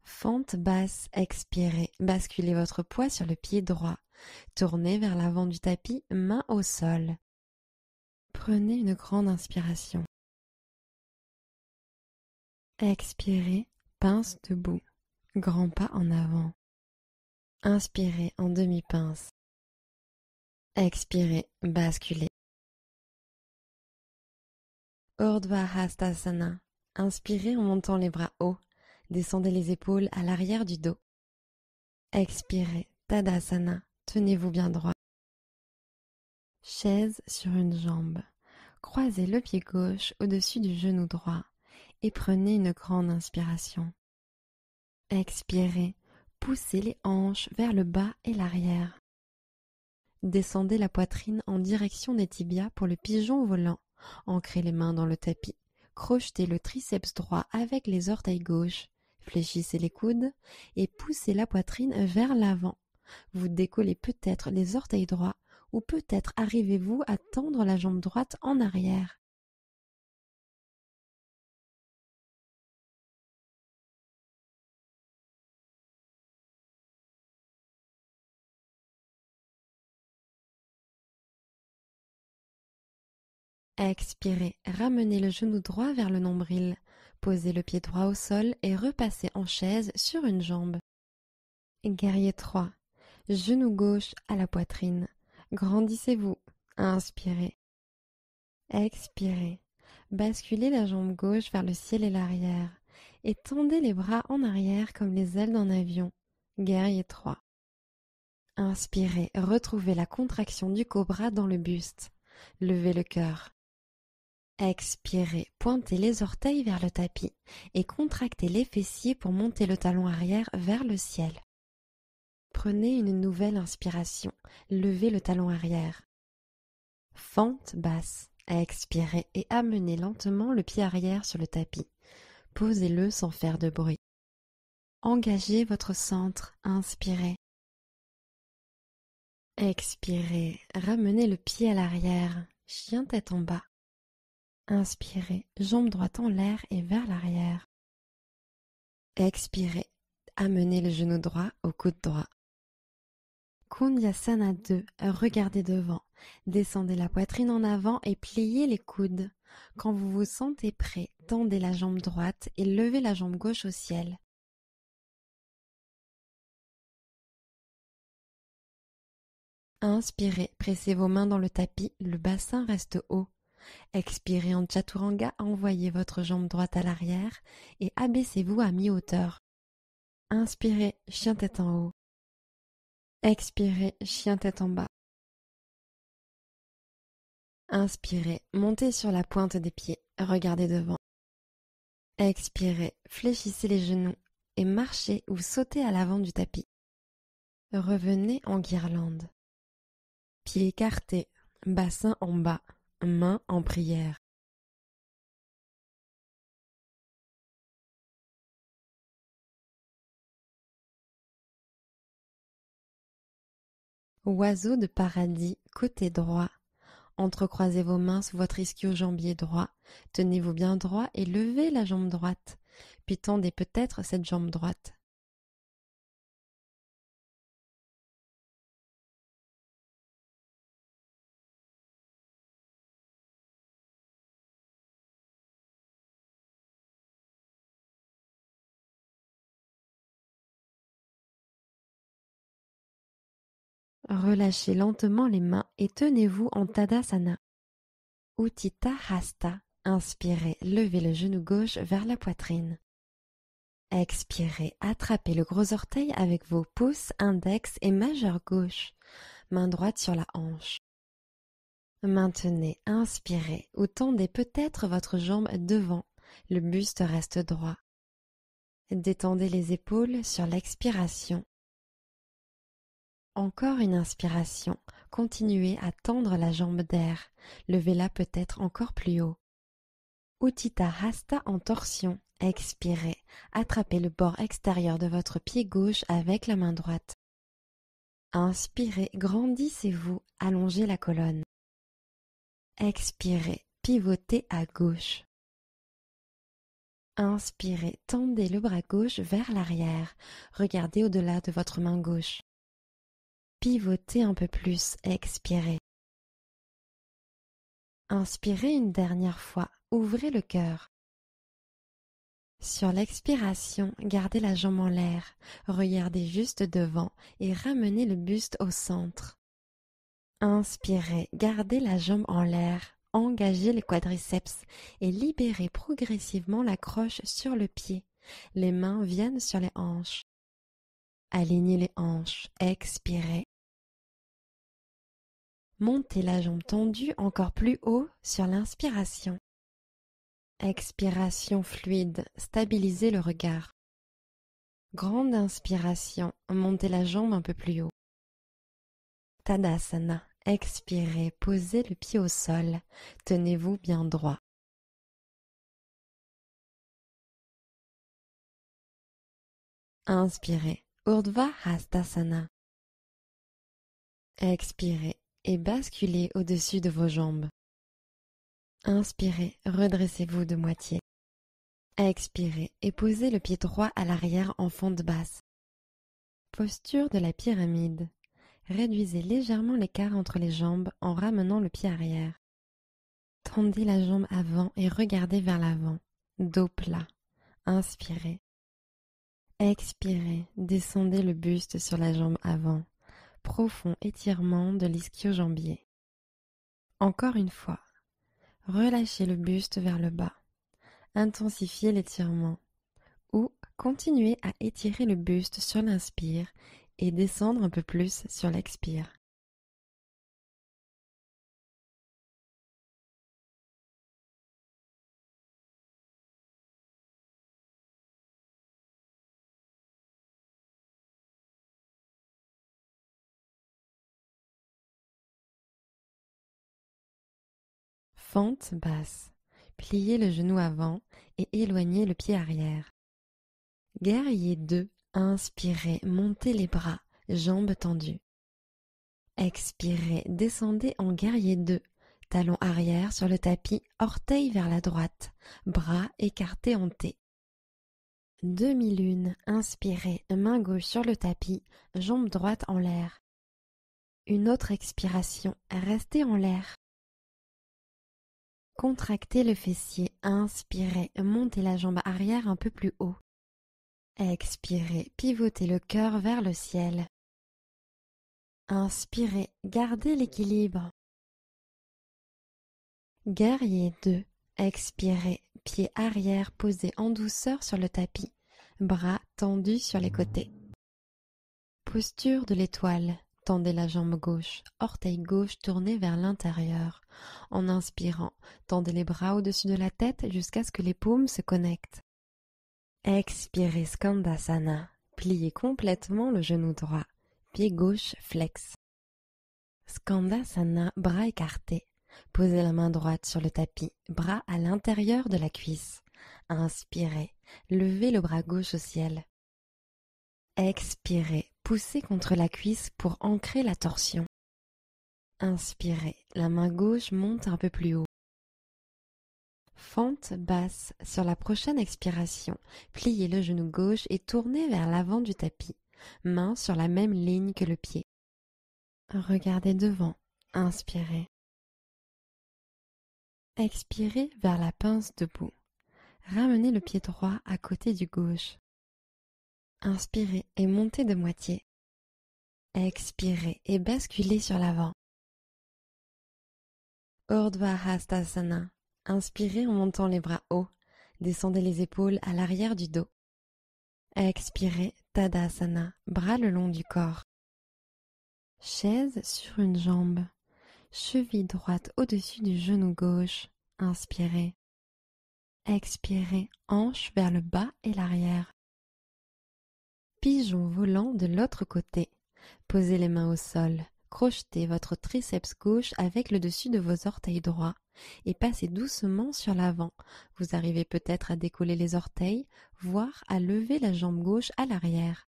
Fente basse, expirez, basculez votre poids sur le pied droit. Tournez vers l'avant du tapis, main au sol. Prenez une grande inspiration. Expirez, pince debout, grand pas en avant. Inspirez en demi-pince. Expirez, basculez. Urdhva Hastasana. Inspirez en montant les bras hauts. Descendez les épaules à l'arrière du dos. Expirez, Tadasana. Tenez-vous bien droit. Chaise sur une jambe. Croisez le pied gauche au-dessus du genou droit et prenez une grande inspiration. Expirez, poussez les hanches vers le bas et l'arrière. Descendez la poitrine en direction des tibias pour le pigeon volant. Ancrez les mains dans le tapis. Crochetez le triceps droit avec les orteils gauches. Fléchissez les coudes et poussez la poitrine vers l'avant. Vous décollez peut-être les orteils droits ou peut-être arrivez-vous à tendre la jambe droite en arrière. Expirez, ramenez le genou droit vers le nombril. Posez le pied droit au sol et repassez en chaise sur une jambe. Guerrier 3. Genou gauche à la poitrine. Grandissez-vous. Inspirez. Expirez. Basculez la jambe gauche vers le ciel et l'arrière. Et tendez les bras en arrière comme les ailes d'un avion. Guerrier 3. Inspirez. Retrouvez la contraction du cobra dans le buste. Levez le cœur. Expirez, pointez les orteils vers le tapis et contractez les fessiers pour monter le talon arrière vers le ciel. Prenez une nouvelle inspiration, levez le talon arrière. Fente basse, expirez et amenez lentement le pied arrière sur le tapis. Posez-le sans faire de bruit. Engagez votre centre, inspirez. Expirez, ramenez le pied à l'arrière, chien tête en bas. Inspirez, jambe droite en l'air et vers l'arrière. Expirez, amenez le genou droit au coude droit. Kundasana 2, regardez devant. Descendez la poitrine en avant et pliez les coudes. Quand vous vous sentez prêt, tendez la jambe droite et levez la jambe gauche au ciel. Inspirez, pressez vos mains dans le tapis, le bassin reste haut. Expirez en Chaturanga, envoyez votre jambe droite à l'arrière et abaissez-vous à mi-hauteur. Inspirez, chien tête en haut. Expirez, chien tête en bas. Inspirez, montez sur la pointe des pieds, regardez devant. Expirez, fléchissez les genoux et marchez ou sautez à l'avant du tapis. Revenez en guirlande. Pieds écartés, bassin en bas, mains en prière. Oiseau de paradis, côté droit. Entrecroisez vos mains sous votre ischio-jambier droit. Tenez-vous bien droit et levez la jambe droite. Puis tendez peut-être cette jambe droite. Relâchez lentement les mains et tenez-vous en Tadasana. Utthita Hasta. Inspirez, levez le genou gauche vers la poitrine. Expirez, attrapez le gros orteil avec vos pouces, index et majeur gauche. Main droite sur la hanche. Maintenez, inspirez ou tendez peut-être votre jambe devant. Le buste reste droit. Détendez les épaules sur l'expiration. Encore une inspiration. Continuez à tendre la jambe d'air. Levez-la peut-être encore plus haut. Utthita Hasta en torsion. Expirez. Attrapez le bord extérieur de votre pied gauche avec la main droite. Inspirez, grandissez-vous, allongez la colonne. Expirez, pivotez à gauche. Inspirez, tendez le bras gauche vers l'arrière. Regardez au-delà de votre main gauche. Pivotez un peu plus, expirez. Inspirez une dernière fois, ouvrez le cœur. Sur l'expiration, gardez la jambe en l'air, regardez juste devant et ramenez le buste au centre. Inspirez, gardez la jambe en l'air, engagez les quadriceps et libérez progressivement la croche sur le pied. Les mains viennent sur les hanches. Alignez les hanches, expirez. Montez la jambe tendue encore plus haut sur l'inspiration. Expiration fluide, stabilisez le regard. Grande inspiration, montez la jambe un peu plus haut. Tadasana, expirez, posez le pied au sol, tenez-vous bien droit. Inspirez, Urdhva Hastasana. Expirez et basculez au-dessus de vos jambes. Inspirez, redressez-vous de moitié. Expirez et posez le pied droit à l'arrière en fente basse. Posture de la pyramide. Réduisez légèrement l'écart entre les jambes en ramenant le pied arrière. Tendez la jambe avant et regardez vers l'avant. Dos plat. Inspirez. Expirez, descendez le buste sur la jambe avant. Profond étirement de l'ischio-jambier. Encore une fois. Relâchez le buste vers le bas. Intensifiez l'étirement. Ou continuez à étirer le buste sur l'inspire et descendre un peu plus sur l'expire. Fente basse. Pliez le genou avant et éloignez le pied arrière. Guerrier 2. Inspirez, montez les bras, jambes tendues. Expirez, descendez en guerrier 2. Talon arrière sur le tapis, orteil vers la droite, bras écartés en T. Demi-lune, inspirez, main gauche sur le tapis, jambe droite en l'air. Une autre expiration, restez en l'air. Contractez le fessier, inspirez, montez la jambe arrière un peu plus haut. Expirez, pivotez le cœur vers le ciel. Inspirez, gardez l'équilibre. Guerrier 2. Expirez, pied arrière posé en douceur sur le tapis, bras tendus sur les côtés. Posture de l'étoile. Tendez la jambe gauche, orteil gauche tourné vers l'intérieur. En inspirant, tendez les bras au-dessus de la tête jusqu'à ce que les paumes se connectent. Expirez Skandasana. Pliez complètement le genou droit. Pied gauche flex. Skandasana, bras écartés. Posez la main droite sur le tapis, bras à l'intérieur de la cuisse. Inspirez, levez le bras gauche au ciel. Expirez, Poussez contre la cuisse pour ancrer la torsion. Inspirez, la main gauche monte un peu plus haut. Fente basse. Sur la prochaine expiration, pliez le genou gauche et tournez vers l'avant du tapis, main sur la même ligne que le pied. Regardez devant. Inspirez. Expirez vers la pince debout. Ramenez le pied droit à côté du gauche. Inspirez et montez de moitié. Expirez et basculez sur l'avant. Urdhva Hastasana. Inspirez en montant les bras hauts. Descendez les épaules à l'arrière du dos. Expirez, Tadasana, bras le long du corps. Chaise sur une jambe. Cheville droite au-dessus du genou gauche. Inspirez. Expirez, hanche vers le bas et l'arrière. Pigeon volant de l'autre côté. Posez les mains au sol. Crochetez votre triceps gauche avec le dessus de vos orteils droits et passez doucement sur l'avant. Vous arrivez peut-être à décoller les orteils, voire à lever la jambe gauche à l'arrière.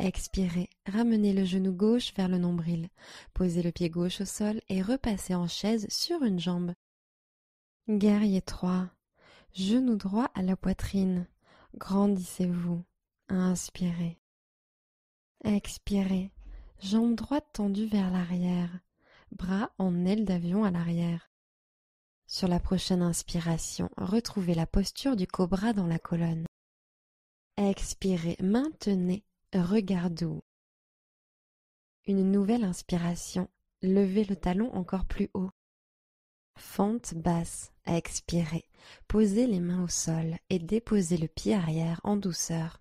Expirez, ramenez le genou gauche vers le nombril. Posez le pied gauche au sol et repassez en chaise sur une jambe. Guerrier 3. Genou droit à la poitrine. Grandissez-vous. Inspirez. Expirez. Jambe droite tendue vers l'arrière. Bras en aile d'avion à l'arrière. Sur la prochaine inspiration, retrouvez la posture du cobra dans la colonne. Expirez, maintenez, regard doux. Une nouvelle inspiration, levez le talon encore plus haut. Fente basse, expirez, posez les mains au sol et déposez le pied arrière en douceur.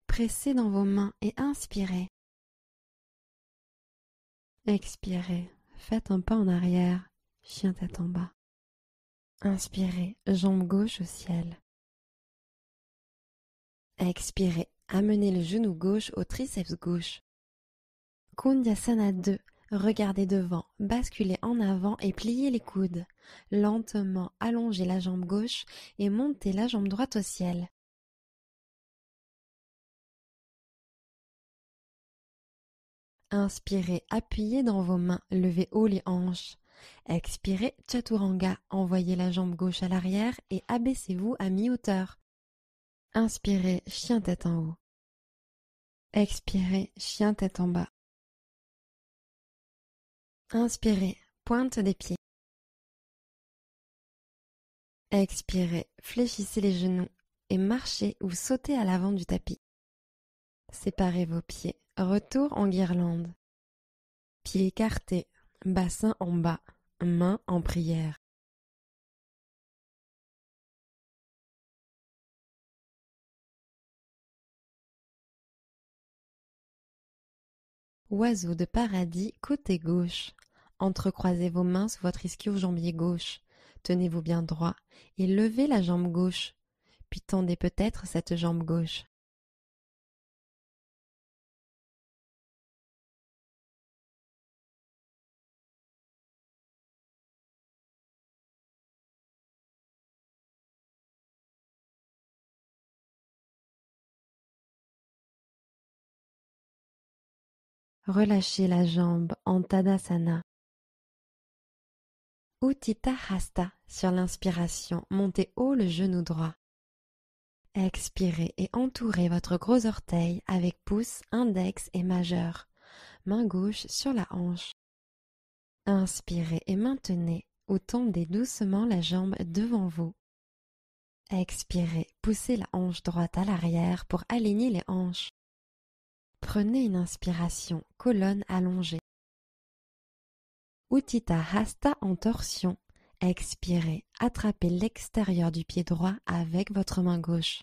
Pressez dans vos mains et inspirez. Expirez, faites un pas en arrière, chien tête en bas. Inspirez, jambe gauche au ciel. Expirez, amenez le genou gauche au triceps gauche. Kondhyasana 2, regardez devant, basculez en avant et pliez les coudes. Lentement, allongez la jambe gauche et montez la jambe droite au ciel. Inspirez, appuyez dans vos mains, levez haut les hanches. Expirez, Chaturanga, envoyez la jambe gauche à l'arrière et abaissez-vous à mi-hauteur. Inspirez, chien tête en haut. Expirez, chien tête en bas. Inspirez, pointe des pieds. Expirez, fléchissez les genoux et marchez ou sautez à l'avant du tapis. Séparez vos pieds, retour en guirlande. Pieds écartés, bassin en bas, mains en prière. Oiseau de paradis, côté gauche. Entrecroisez vos mains sous votre ischio-jambier gauche. Tenez-vous bien droit et levez la jambe gauche. Puis tendez peut-être cette jambe gauche. Relâchez la jambe en Tadasana. Utthita Hasta, sur l'inspiration, montez haut le genou droit. Expirez et entourez votre gros orteil avec pouce, index et majeur. Main gauche sur la hanche. Inspirez et maintenez ou tendez doucement la jambe devant vous. Expirez, poussez la hanche droite à l'arrière pour aligner les hanches. Prenez une inspiration, colonne allongée. Utthita Hasta en torsion. Expirez, attrapez l'extérieur du pied droit avec votre main gauche.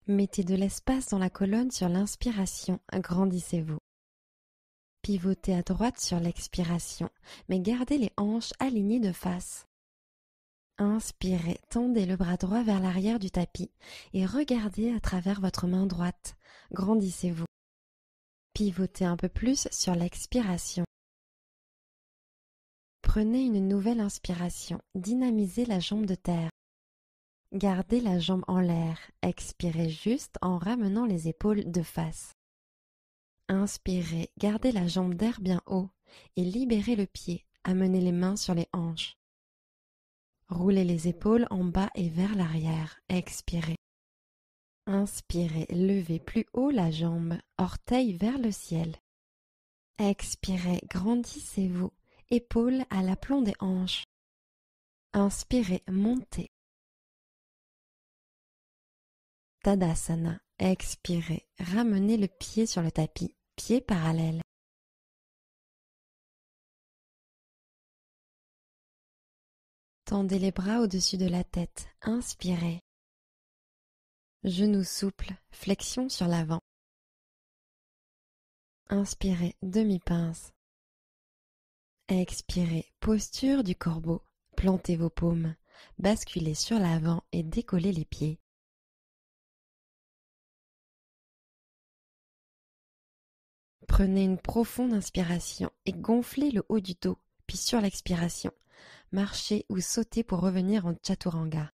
Mettez de l'espace dans la colonne sur l'inspiration, agrandissez-vous. Pivotez à droite sur l'expiration, mais gardez les hanches alignées de face. Inspirez, tendez le bras droit vers l'arrière du tapis et regardez à travers votre main droite. Grandissez-vous. Pivotez un peu plus sur l'expiration. Prenez une nouvelle inspiration, dynamisez la jambe de terre. Gardez la jambe en l'air, expirez juste en ramenant les épaules de face. Inspirez, gardez la jambe d'air bien haut et libérez le pied, amenez les mains sur les hanches. Roulez les épaules en bas et vers l'arrière, expirez. Inspirez, levez plus haut la jambe, orteil vers le ciel. Expirez, grandissez-vous, épaules à l'aplomb des hanches. Inspirez, montez. Tadasana, expirez, ramenez le pied sur le tapis, pied parallèle. Tendez les bras au-dessus de la tête, inspirez. Genoux souples, flexion sur l'avant. Inspirez, demi-pince. Expirez, posture du corbeau, plantez vos paumes, basculez sur l'avant et décollez les pieds. Prenez une profonde inspiration et gonflez le haut du dos, puis sur l'expiration, marchez ou sautez pour revenir en chaturanga.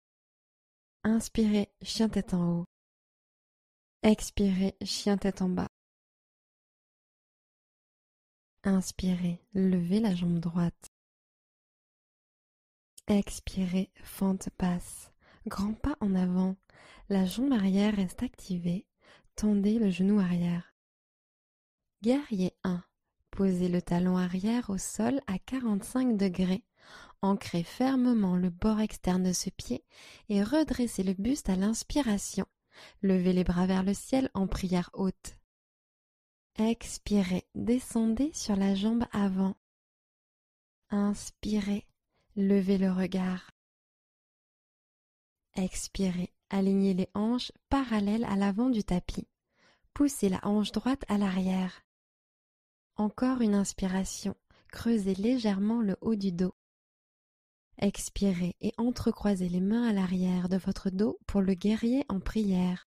Inspirez, chien tête en haut. Expirez, chien tête en bas. Inspirez, levez la jambe droite. Expirez, fente basse. Grand pas en avant. La jambe arrière reste activée. Tendez le genou arrière. Guerrier 1. Posez le talon arrière au sol à 45 degrés. Ancrez fermement le bord externe de ce pied et redressez le buste à l'inspiration. Levez les bras vers le ciel en prière haute. Expirez, descendez sur la jambe avant. Inspirez, levez le regard. Expirez, alignez les hanches parallèles à l'avant du tapis. Poussez la hanche droite à l'arrière. Encore une inspiration, creusez légèrement le haut du dos. Expirez et entrecroisez les mains à l'arrière de votre dos pour le guerrier en prière.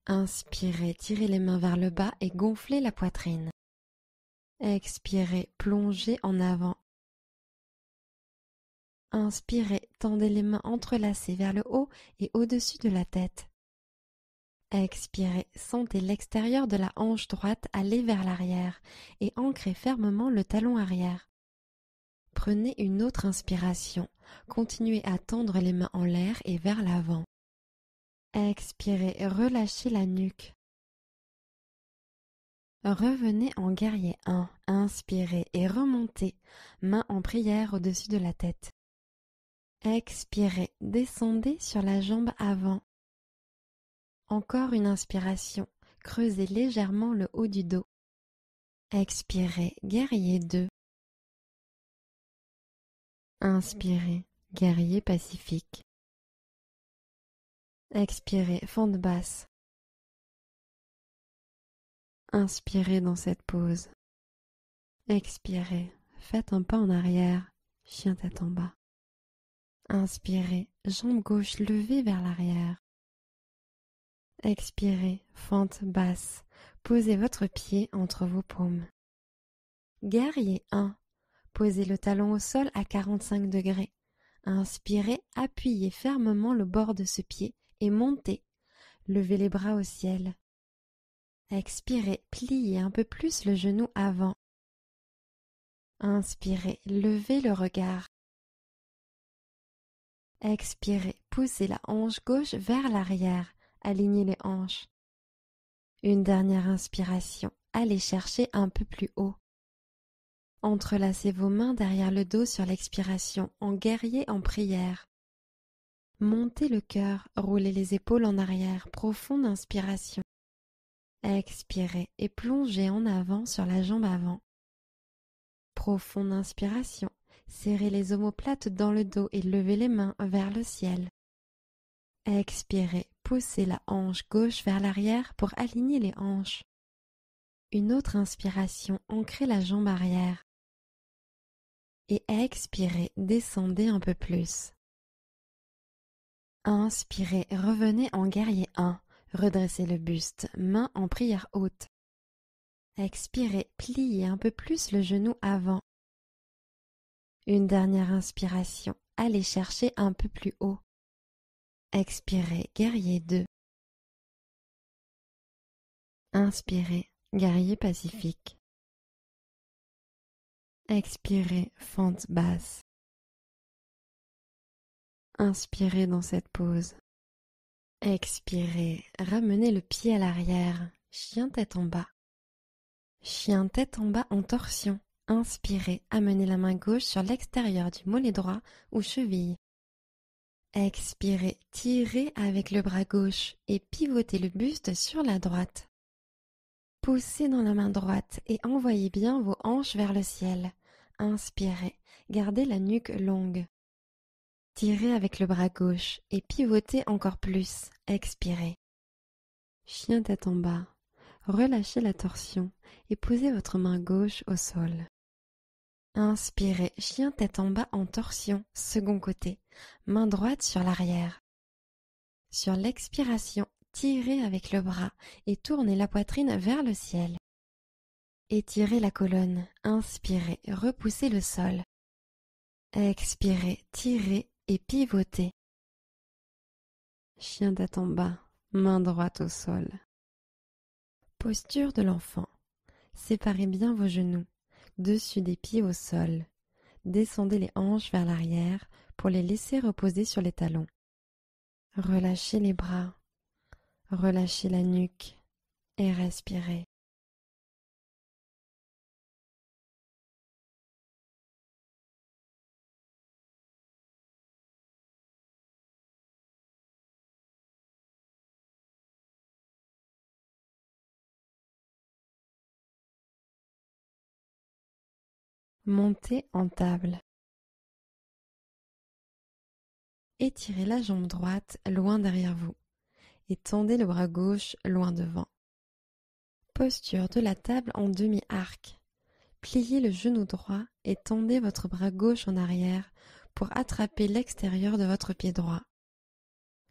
Inspirez, tirez les mains vers le bas et gonflez la poitrine. Expirez, plongez en avant. Inspirez, tendez les mains entrelacées vers le haut et au-dessus de la tête. Expirez, sentez l'extérieur de la hanche droite aller vers l'arrière et ancrez fermement le talon arrière. Prenez une autre inspiration, continuez à tendre les mains en l'air et vers l'avant. Expirez, relâchez la nuque. Revenez en guerrier 1, inspirez et remontez, main en prière au-dessus de la tête. Expirez, descendez sur la jambe avant. Encore une inspiration, creusez légèrement le haut du dos. Expirez, guerrier 2. Inspirez, guerrier pacifique. Expirez, fente basse. Inspirez dans cette pause. Expirez, faites un pas en arrière, chien tête en bas. Inspirez, jambe gauche levée vers l'arrière. Expirez, fente basse. Posez votre pied entre vos paumes. Guerrier 1. Posez le talon au sol à 45 degrés. Inspirez, appuyez fermement le bord de ce pied et montez. Levez les bras au ciel. Expirez, pliez un peu plus le genou avant. Inspirez, levez le regard. Expirez, poussez la hanche gauche vers l'arrière, alignez les hanches. Une dernière inspiration, allez chercher un peu plus haut. Entrelacez vos mains derrière le dos sur l'expiration, en guerrier en prière. Montez le cœur, roulez les épaules en arrière, profonde inspiration. Expirez et plongez en avant sur la jambe avant. Profonde inspiration, serrez les omoplates dans le dos et levez les mains vers le ciel. Expirez, poussez la hanche gauche vers l'arrière pour aligner les hanches. Une autre inspiration, ancrez la jambe arrière. Et expirez, descendez un peu plus. Inspirez, revenez en guerrier 1, redressez le buste, main en prière haute. Expirez, pliez un peu plus le genou avant. Une dernière inspiration, allez chercher un peu plus haut. Expirez, guerrier 2. Inspirez, guerrier pacifique. Expirez, fente basse. Inspirez dans cette pause. Expirez, ramenez le pied à l'arrière, chien tête en bas. Chien tête en bas en torsion. Inspirez, amenez la main gauche sur l'extérieur du mollet droit ou cheville. Expirez, tirez avec le bras gauche et pivotez le buste sur la droite. Poussez dans la main droite et envoyez bien vos hanches vers le ciel. Inspirez, gardez la nuque longue. Tirez avec le bras gauche et pivotez encore plus. Expirez. Chien tête en bas. Relâchez la torsion et posez votre main gauche au sol. Inspirez, chien tête en bas en torsion, second côté, main droite sur l'arrière. Sur l'expiration, tirez avec le bras et tournez la poitrine vers le ciel. Étirez la colonne, inspirez, repoussez le sol. Expirez, tirez et pivotez. Chien tête en bas, main droite au sol. Posture de l'enfant. Séparez bien vos genoux, dessus des pieds au sol. Descendez les hanches vers l'arrière pour les laisser reposer sur les talons. Relâchez les bras, relâchez la nuque et respirez. Montez en table. Étirez la jambe droite loin derrière vous et tendez le bras gauche loin devant. Posture de la table en demi-arc. Pliez le genou droit et tendez votre bras gauche en arrière pour attraper l'extérieur de votre pied droit.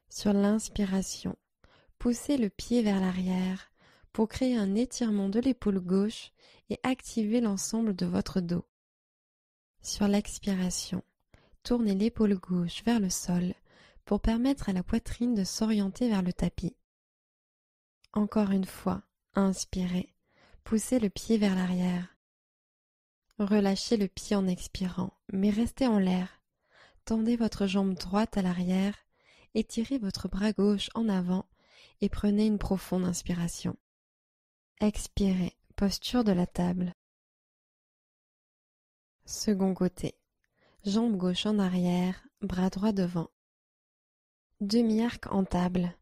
Sur l'inspiration, poussez le pied vers l'arrière pour créer un étirement de l'épaule gauche et activer l'ensemble de votre dos. Sur l'expiration, tournez l'épaule gauche vers le sol pour permettre à la poitrine de s'orienter vers le tapis. Encore une fois, inspirez, poussez le pied vers l'arrière. Relâchez le pied en expirant, mais restez en l'air. Tendez votre jambe droite à l'arrière, étirez votre bras gauche en avant et prenez une profonde inspiration. Expirez, posture de la table. Second côté. Jambe gauche en arrière, bras droit devant. Demi-arc en table.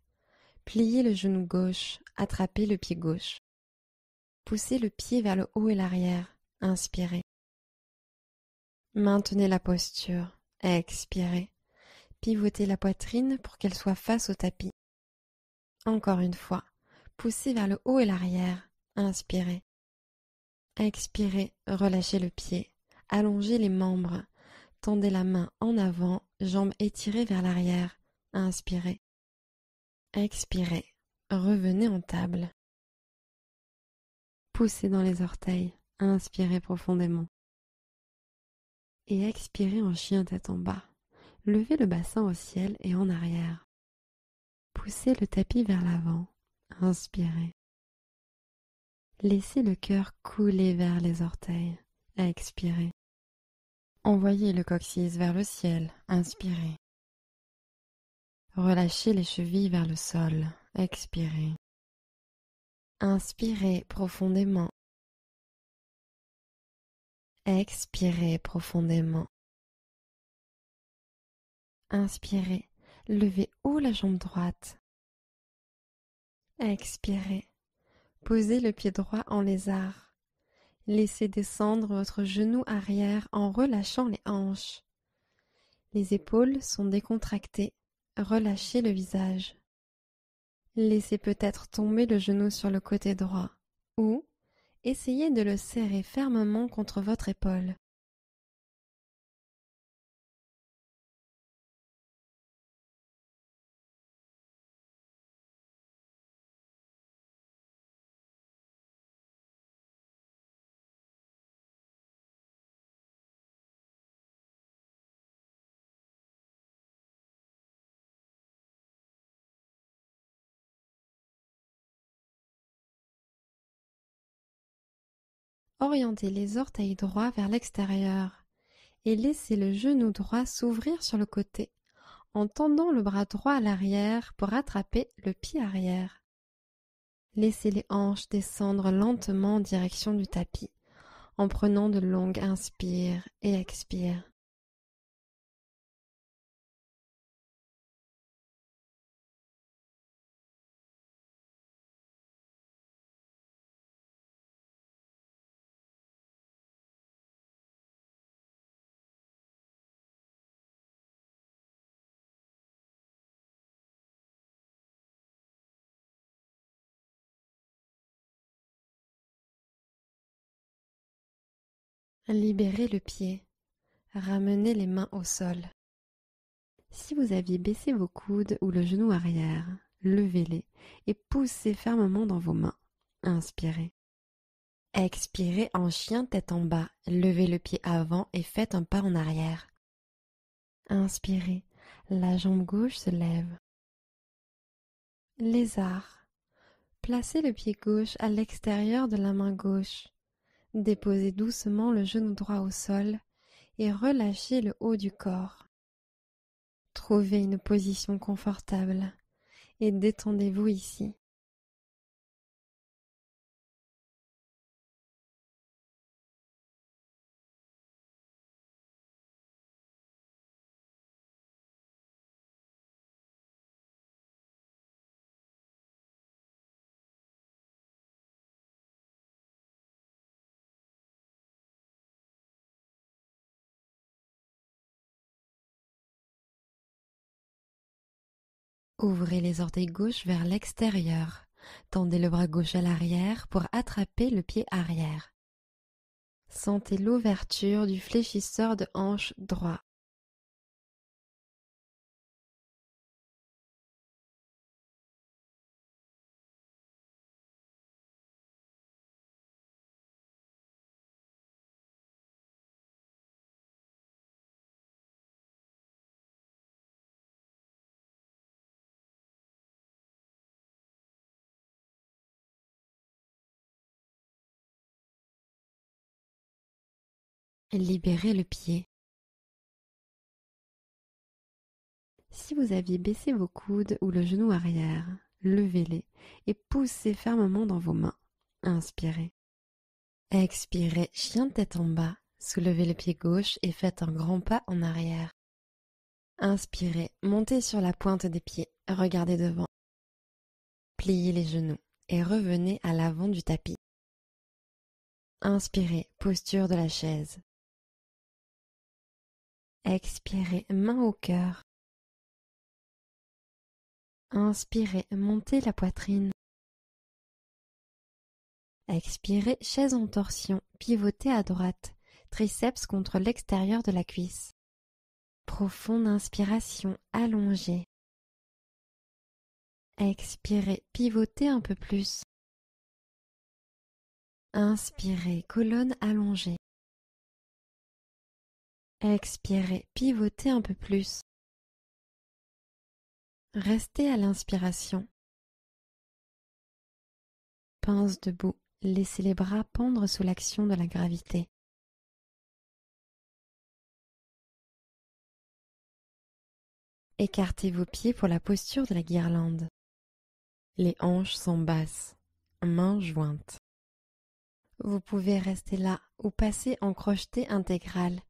Pliez le genou gauche, attrapez le pied gauche. Poussez le pied vers le haut et l'arrière. Inspirez. Maintenez la posture. Expirez. Pivotez la poitrine pour qu'elle soit face au tapis. Encore une fois. Poussez vers le haut et l'arrière. Inspirez. Expirez. Relâchez le pied. Allongez les membres. Tendez la main en avant, jambes étirées vers l'arrière. Inspirez. Expirez. Revenez en table. Poussez dans les orteils. Inspirez profondément. Et expirez en chien tête en bas. Levez le bassin au ciel et en arrière. Poussez le tapis vers l'avant. Inspirez. Laissez le cœur couler vers les orteils. Expirez. Envoyez le coccyx vers le ciel. Inspirez. Relâchez les chevilles vers le sol. Expirez. Inspirez profondément. Expirez profondément. Inspirez. Levez haut la jambe droite. Expirez. Posez le pied droit en lézard. Laissez descendre votre genou arrière en relâchant les hanches. Les épaules sont décontractées. Relâchez le visage. Laissez peut-être tomber le genou sur le côté droit ou essayez de le serrer fermement contre votre épaule. Orientez les orteils droits vers l'extérieur et laissez le genou droit s'ouvrir sur le côté en tendant le bras droit à l'arrière pour attraper le pied arrière. Laissez les hanches descendre lentement en direction du tapis en prenant de longues inspires et expires. Libérez le pied. Ramenez les mains au sol. Si vous aviez baissé vos coudes ou le genou arrière, levez-les et poussez fermement dans vos mains. Inspirez. Expirez en chien tête en bas. Levez le pied avant et faites un pas en arrière. Inspirez. La jambe gauche se lève. Lézard. Placez le pied gauche à l'extérieur de la main gauche. Déposez doucement le genou droit au sol et relâchez le haut du corps. Trouvez une position confortable et détendez-vous ici. Ouvrez les orteils gauche vers l'extérieur. Tendez le bras gauche à l'arrière pour attraper le pied arrière. Sentez l'ouverture du fléchisseur de hanche droit. Libérez le pied. Si vous aviez baissé vos coudes ou le genou arrière, levez-les et poussez fermement dans vos mains. Inspirez. Expirez, chien tête en bas. Soulevez le pied gauche et faites un grand pas en arrière. Inspirez, montez sur la pointe des pieds, regardez devant. Pliez les genoux et revenez à l'avant du tapis. Inspirez, posture de la chaise. Expirez, main au cœur. Inspirez, montez la poitrine. Expirez, chaise en torsion, pivotez à droite, triceps contre l'extérieur de la cuisse. Profonde inspiration, allongée. Expirez, pivotez un peu plus. Inspirez, colonne allongée. Expirez, pivotez un peu plus. Restez à l'inspiration. Pince debout, laissez les bras pendre sous l'action de la gravité. Écartez vos pieds pour la posture de la guirlande. Les hanches sont basses, mains jointes. Vous pouvez rester là ou passer en crocheté intégral.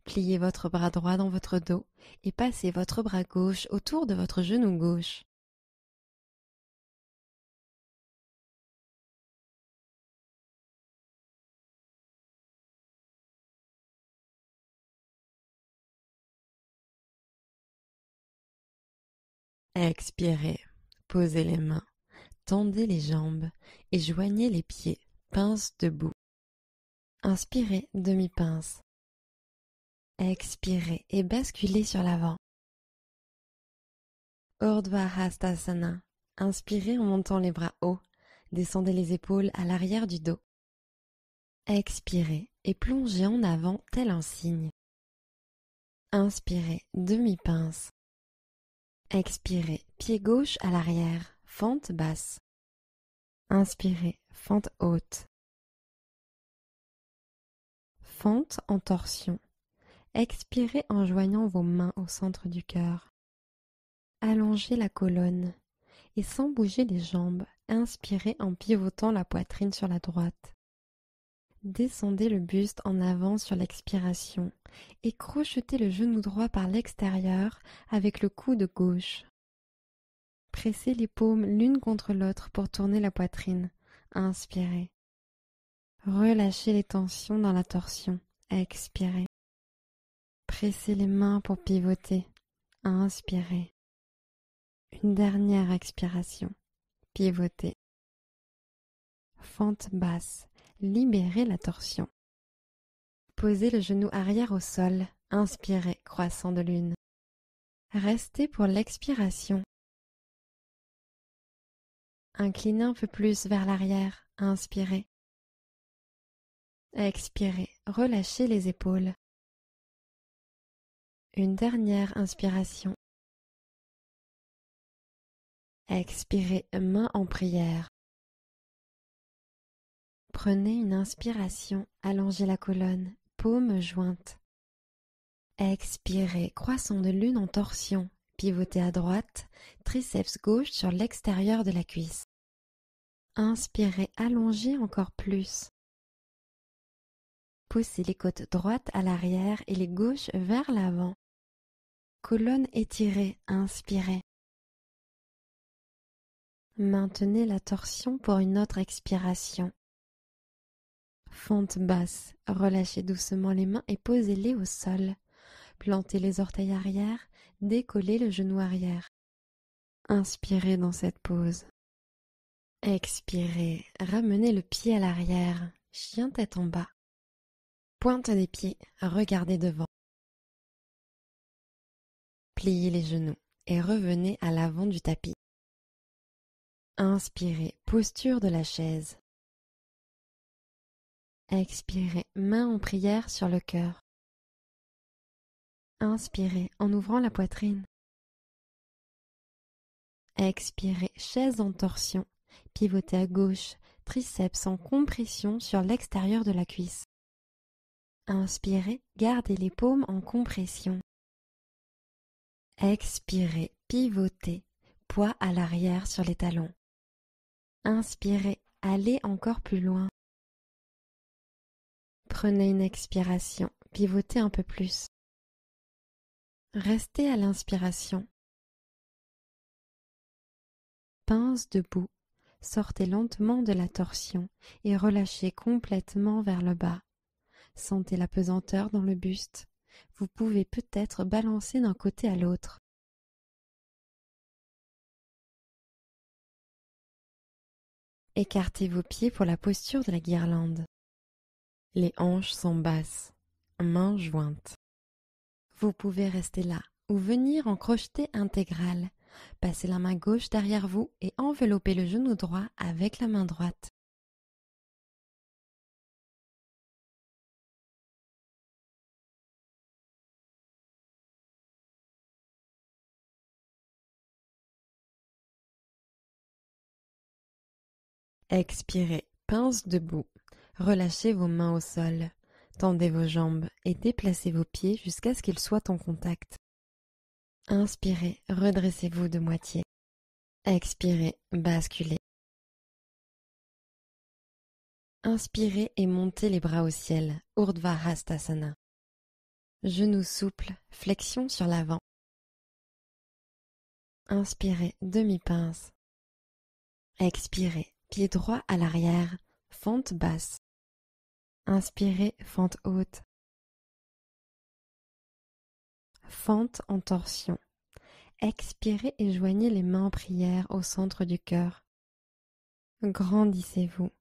Pliez votre bras droit dans votre dos et passez votre bras gauche autour de votre genou gauche. Expirez, posez les mains, tendez les jambes et joignez les pieds, pince debout. Inspirez, demi-pince. Expirez et basculez sur l'avant. Urdhva Hastasana. Inspirez en montant les bras hauts, descendez les épaules à l'arrière du dos. Expirez et plongez en avant tel un cygne. Inspirez, demi-pince. Expirez, pied gauche à l'arrière, fente basse. Inspirez, fente haute. Fente en torsion. Expirez en joignant vos mains au centre du cœur. Allongez la colonne et sans bouger les jambes, inspirez en pivotant la poitrine sur la droite. Descendez le buste en avant sur l'expiration et crochetez le genou droit par l'extérieur avec le coude gauche. Pressez les paumes l'une contre l'autre pour tourner la poitrine. Inspirez. Relâchez les tensions dans la torsion. Expirez. Pressez les mains pour pivoter. Inspirez. Une dernière expiration. Pivotez. Fente basse. Libérez la torsion. Posez le genou arrière au sol. Inspirez, croissant de lune. Restez pour l'expiration. Inclinez un peu plus vers l'arrière. Inspirez. Expirez. Relâchez les épaules. Une dernière inspiration. Expirez, main en prière. Prenez une inspiration, allongez la colonne, paumes jointes. Expirez, croissant de lune en torsion, pivotez à droite, triceps gauche sur l'extérieur de la cuisse. Inspirez, allongez encore plus. Poussez les côtes droites à l'arrière et les gauches vers l'avant. Colonne étirée, inspirez. Maintenez la torsion pour une autre expiration. Fente basse, relâchez doucement les mains et posez-les au sol. Plantez les orteils arrière, décollez le genou arrière. Inspirez dans cette pose. Expirez, ramenez le pied à l'arrière, chien tête en bas. Pointe des pieds, regardez devant. Pliez les genoux et revenez à l'avant du tapis. Inspirez, posture de la chaise. Expirez, main en prière sur le cœur. Inspirez en ouvrant la poitrine. Expirez, chaise en torsion, pivotez à gauche, triceps en compression sur l'extérieur de la cuisse. Inspirez, gardez les paumes en compression. Expirez, pivotez, poids à l'arrière sur les talons. Inspirez, allez encore plus loin. Prenez une expiration, pivotez un peu plus. Restez à l'inspiration. Pince debout, sortez lentement de la torsion et relâchez complètement vers le bas. Sentez la pesanteur dans le buste. Vous pouvez peut-être balancer d'un côté à l'autre. Écartez vos pieds pour la posture de la guirlande. Les hanches sont basses, mains jointes. Vous pouvez rester là ou venir en crocheté intégral. Passez la main gauche derrière vous et enveloppez le genou droit avec la main droite. Expirez, pince debout. Relâchez vos mains au sol. Tendez vos jambes et déplacez vos pieds jusqu'à ce qu'ils soient en contact. Inspirez, redressez-vous de moitié. Expirez, basculez. Inspirez et montez les bras au ciel, Urdhva Hastasana. Genoux souples, flexion sur l'avant. Inspirez, demi-pince. Expirez, pied droit à l'arrière, fente basse. Inspirez, fente haute. Fente en torsion. Expirez et joignez les mains en prière au centre du cœur. Grandissez-vous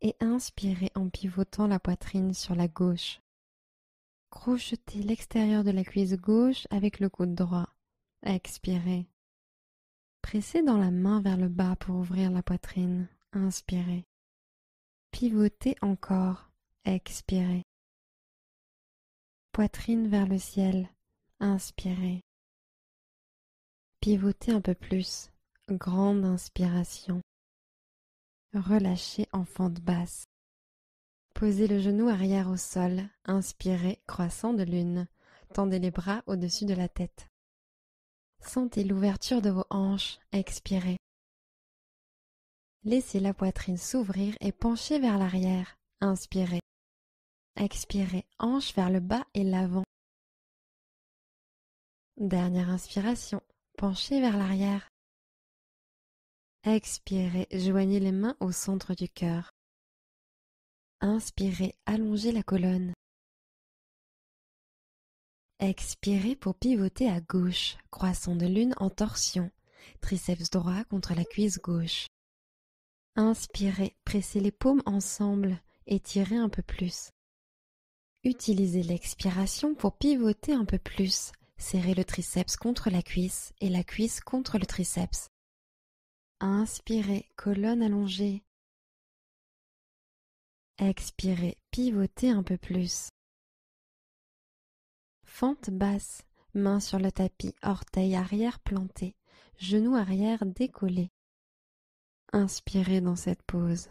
et inspirez en pivotant la poitrine sur la gauche. Crochetez l'extérieur de la cuisse gauche avec le coude droit. Expirez. Pressez dans la main vers le bas pour ouvrir la poitrine. Inspirez. Pivotez encore. Expirez. Poitrine vers le ciel. Inspirez. Pivotez un peu plus. Grande inspiration. Relâchez en fente basse. Posez le genou arrière au sol, inspirez, croissant de lune. Tendez les bras au-dessus de la tête. Sentez l'ouverture de vos hanches, expirez. Laissez la poitrine s'ouvrir et pencher vers l'arrière, inspirez. Expirez, hanches vers le bas et l'avant. Dernière inspiration, penchez vers l'arrière. Expirez, joignez les mains au centre du cœur. Inspirez, allongez la colonne. Expirez pour pivoter à gauche, croissant de lune en torsion, triceps droit contre la cuisse gauche. Inspirez, pressez les paumes ensemble, étirez un peu plus. Utilisez l'expiration pour pivoter un peu plus, serrez le triceps contre la cuisse et la cuisse contre le triceps. Inspirez, colonne allongée. Expirez, pivotez un peu plus. Fente basse, main sur le tapis, orteil arrière planté, genou arrière décollé. Inspirez dans cette pose.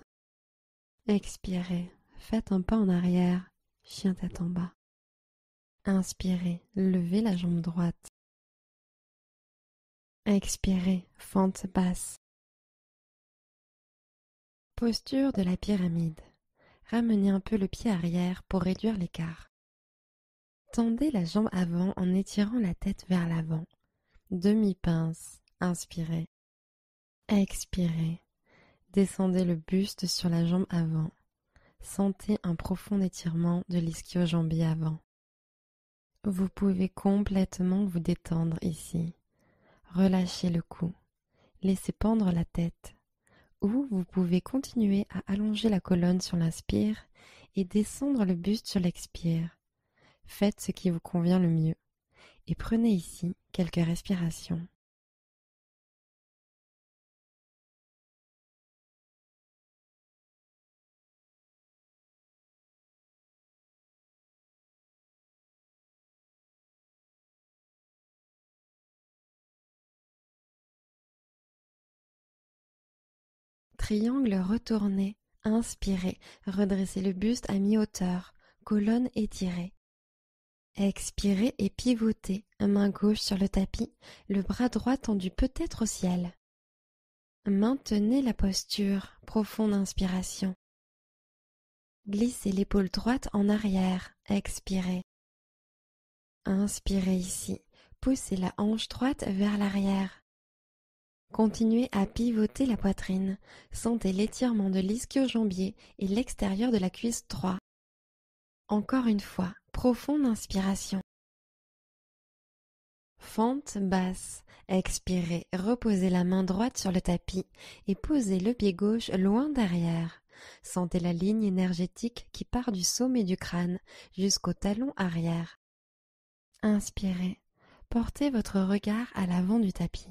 Expirez, faites un pas en arrière, chien tête en bas. Inspirez, levez la jambe droite. Expirez, fente basse. Posture de la pyramide. Ramenez un peu le pied arrière pour réduire l'écart. Tendez la jambe avant en étirant la tête vers l'avant. Demi-pince, inspirez. Expirez. Descendez le buste sur la jambe avant. Sentez un profond étirement de l'ischio-jambier avant. Vous pouvez complètement vous détendre ici. Relâchez le cou. Laissez pendre la tête. Ou vous pouvez continuer à allonger la colonne sur l'inspire et descendre le buste sur l'expire. Faites ce qui vous convient le mieux. Et prenez ici quelques respirations. Triangle retourné, inspirez, redressez le buste à mi-hauteur, colonne étirée. Expirez et pivotez, main gauche sur le tapis, le bras droit tendu peut-être au ciel. Maintenez la posture, profonde inspiration. Glissez l'épaule droite en arrière, expirez. Inspirez ici, poussez la hanche droite vers l'arrière. Continuez à pivoter la poitrine. Sentez l'étirement de l'ischio-jambier et l'extérieur de la cuisse droite. Encore une fois, profonde inspiration. Fente basse. Expirez, reposez la main droite sur le tapis et posez le pied gauche loin derrière. Sentez la ligne énergétique qui part du sommet du crâne jusqu'au talon arrière. Inspirez, portez votre regard à l'avant du tapis.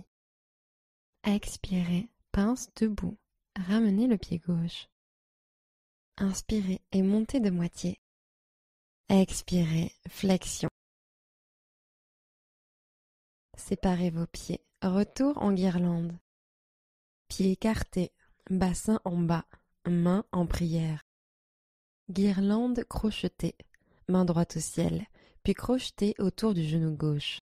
Expirez, pince debout, ramenez le pied gauche. Inspirez et montez de moitié. Expirez, flexion. Séparez vos pieds, retour en guirlande. Pieds écartés, bassin en bas, main en prière. Guirlande crochetée, main droite au ciel, puis crochetée autour du genou gauche.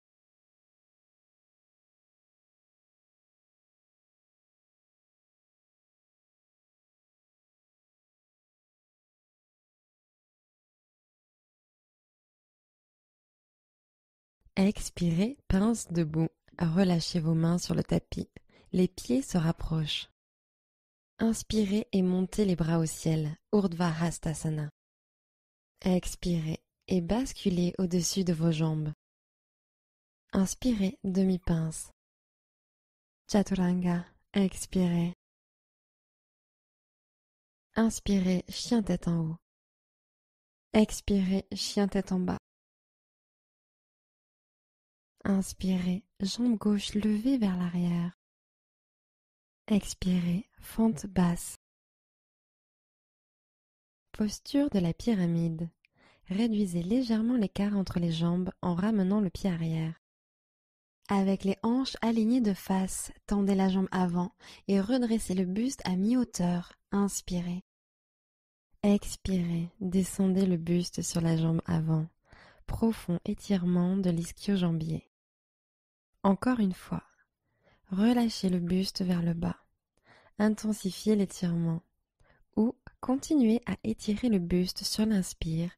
Expirez, pince debout. Relâchez vos mains sur le tapis. Les pieds se rapprochent. Inspirez et montez les bras au ciel. Urdhva Hastasana. Expirez et basculez au-dessus de vos jambes. Inspirez, demi-pince. Chaturanga. Expirez. Inspirez, chien tête en haut. Expirez, chien tête en bas. Inspirez, jambe gauche levée vers l'arrière. Expirez, fente basse. Posture de la pyramide. Réduisez légèrement l'écart entre les jambes en ramenant le pied arrière. Avec les hanches alignées de face, tendez la jambe avant et redressez le buste à mi-hauteur. Inspirez. Expirez, descendez le buste sur la jambe avant. Profond étirement de l'ischio-jambier. Encore une fois, relâchez le buste vers le bas. Intensifiez l'étirement. Ou continuez à étirer le buste sur l'inspire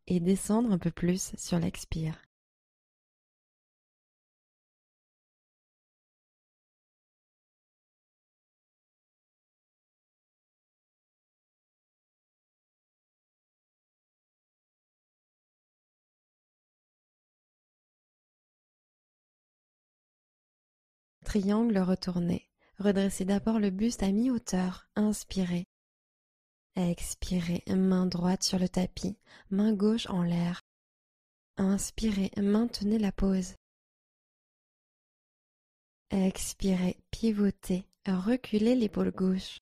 et descendre un peu plus sur l'expire. Triangle retourné. Redressez d'abord le buste à mi-hauteur. Inspirez. Expirez, main droite sur le tapis, main gauche en l'air. Inspirez, maintenez la pose. Expirez, pivotez, reculez l'épaule gauche.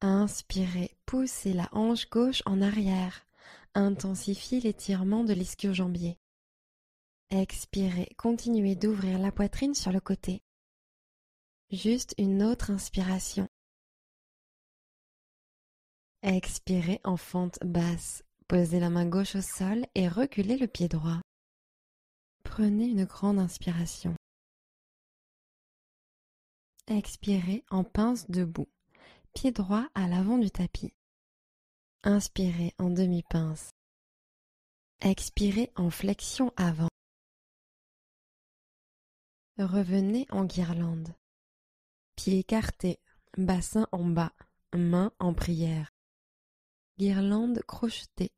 Inspirez, poussez la hanche gauche en arrière. Intensifiez l'étirement de l'ischio-jambier. Expirez, continuez d'ouvrir la poitrine sur le côté. Juste une autre inspiration. Expirez en fente basse. Posez la main gauche au sol et reculez le pied droit. Prenez une grande inspiration. Expirez en pince debout. Pied droit à l'avant du tapis. Inspirez en demi-pince. Expirez en flexion avant. Revenez en guirlande. Pieds écartés, bassin en bas, main en prière. Guirlande crochetée,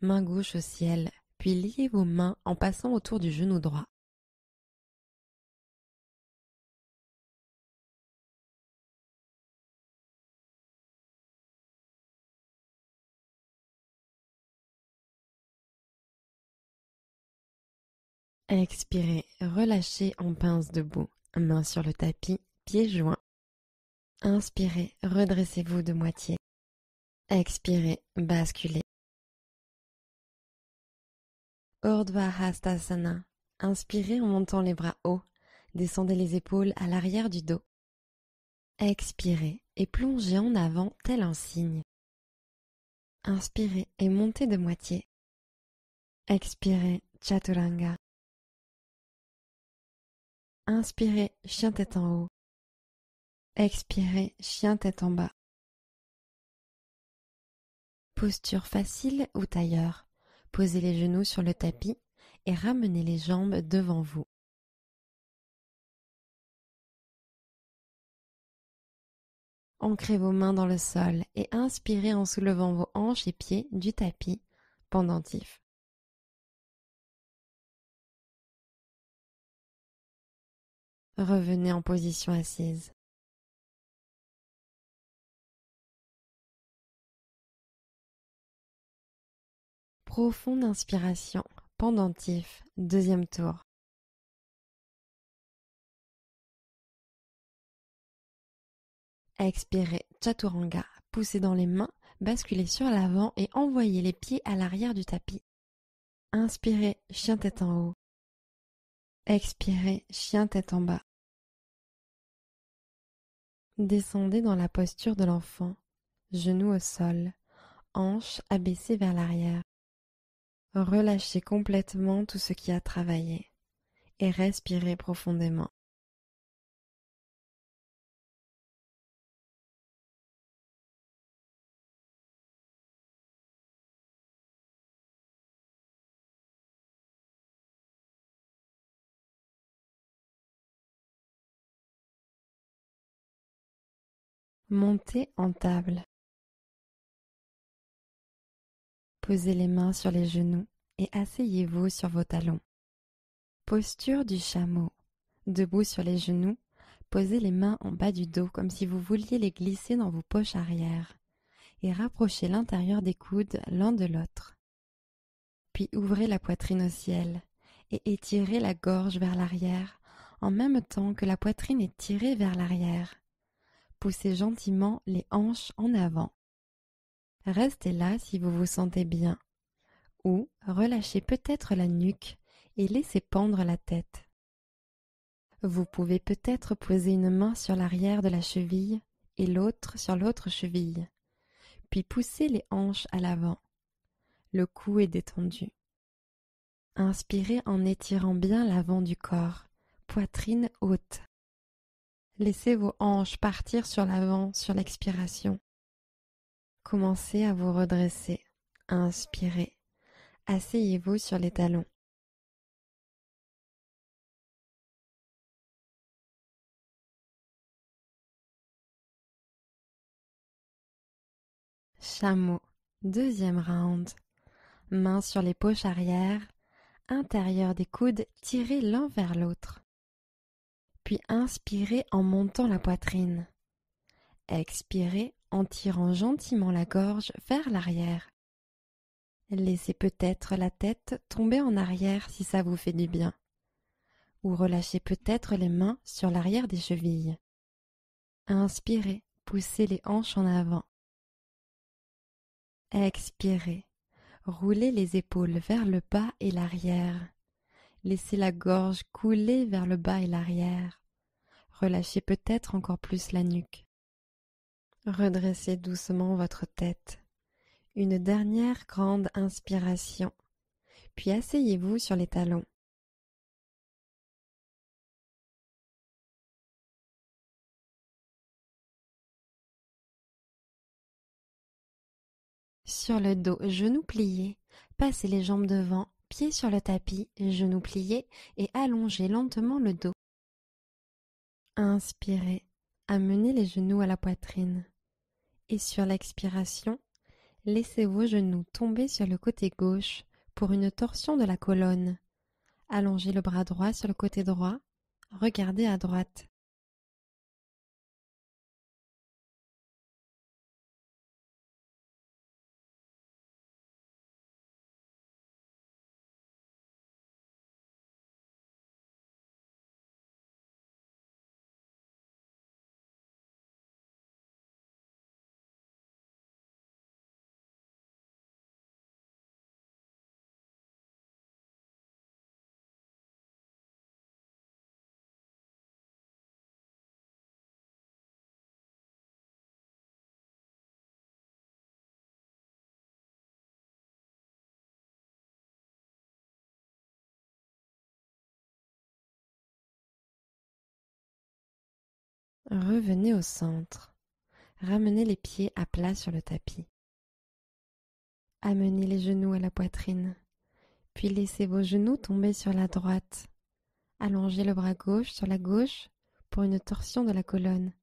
main gauche au ciel, puis liez vos mains en passant autour du genou droit. Expirez, relâchez en pince debout, main sur le tapis, pieds joints. Inspirez, redressez-vous de moitié. Expirez, basculez. Urdhva Hastasana. Inspirez en montant les bras hauts. Descendez les épaules à l'arrière du dos. Expirez et plongez en avant tel un cygne. Inspirez et montez de moitié. Expirez, Chaturanga. Inspirez, chien tête en haut. Expirez, chien tête en bas. Posture facile ou tailleur. Posez les genoux sur le tapis et ramenez les jambes devant vous. Ancrez vos mains dans le sol et inspirez en soulevant vos hanches et pieds du tapis, pendentif. Revenez en position assise. Profonde inspiration, pendentif, deuxième tour. Expirez, Chaturanga, poussez dans les mains, basculez sur l'avant et envoyez les pieds à l'arrière du tapis. Inspirez, chien tête en haut. Expirez, chien tête en bas. Descendez dans la posture de l'enfant, genoux au sol, hanches abaissées vers l'arrière. Relâchez complètement tout ce qui a travaillé et respirez profondément. Montez en table. Posez les mains sur les genoux et asseyez-vous sur vos talons. Posture du chameau. Debout sur les genoux, posez les mains en bas du dos comme si vous vouliez les glisser dans vos poches arrière et rapprochez l'intérieur des coudes l'un de l'autre. Puis ouvrez la poitrine au ciel et étirez la gorge vers l'arrière en même temps que la poitrine est tirée vers l'arrière. Poussez gentiment les hanches en avant. Restez là si vous vous sentez bien, ou relâchez peut-être la nuque et laissez pendre la tête. Vous pouvez peut-être poser une main sur l'arrière de la cheville et l'autre sur l'autre cheville, puis poussez les hanches à l'avant. Le cou est détendu. Inspirez en étirant bien l'avant du corps, poitrine haute. Laissez vos hanches partir sur l'avant sur l'expiration. Commencez à vous redresser. Inspirez. Asseyez-vous sur les talons. Chameau. Deuxième round. Mains sur les poches arrière, intérieur des coudes tirés l'un vers l'autre. Puis inspirez en montant la poitrine. Expirez en tirant gentiment la gorge vers l'arrière. Laissez peut-être la tête tomber en arrière si ça vous fait du bien. Ou relâchez peut-être les mains sur l'arrière des chevilles. Inspirez, poussez les hanches en avant. Expirez, roulez les épaules vers le bas et l'arrière. Laissez la gorge couler vers le bas et l'arrière. Relâchez peut-être encore plus la nuque. Redressez doucement votre tête. Une dernière grande inspiration, puis asseyez-vous sur les talons. Sur le dos, genoux pliés, passez les jambes devant, pieds sur le tapis, genoux pliés et allongez lentement le dos. Inspirez, amenez les genoux à la poitrine. Et sur l'expiration, laissez vos genoux tomber sur le côté gauche pour une torsion de la colonne. Allongez le bras droit sur le côté droit, regardez à droite. Revenez au centre. Ramenez les pieds à plat sur le tapis. Amenez les genoux à la poitrine, puis laissez vos genoux tomber sur la droite. Allongez le bras gauche sur la gauche pour une torsion de la colonne.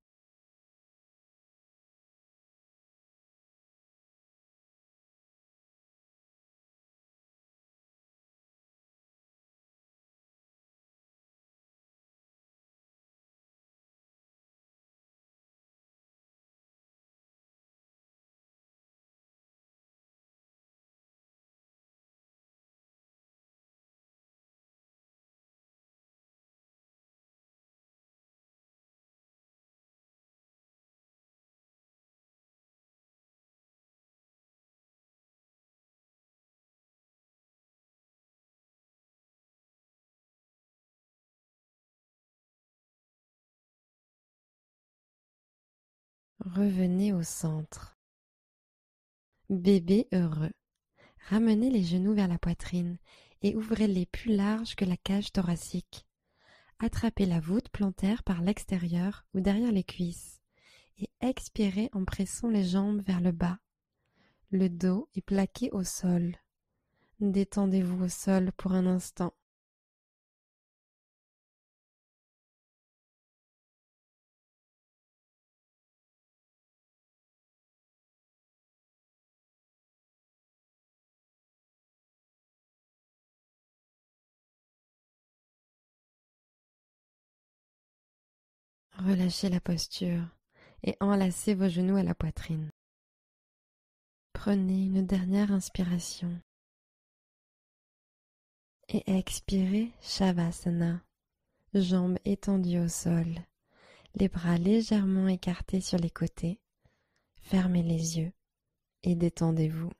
Revenez au centre. Bébé heureux. Ramenez les genoux vers la poitrine et ouvrez-les plus larges que la cage thoracique. Attrapez la voûte plantaire par l'extérieur ou derrière les cuisses et expirez en pressant les jambes vers le bas. Le dos est plaqué au sol. Détendez-vous au sol pour un instant. Relâchez la posture et enlacez vos genoux à la poitrine. Prenez une dernière inspiration et expirez Shavasana, jambes étendues au sol, les bras légèrement écartés sur les côtés. Fermez les yeux et détendez-vous.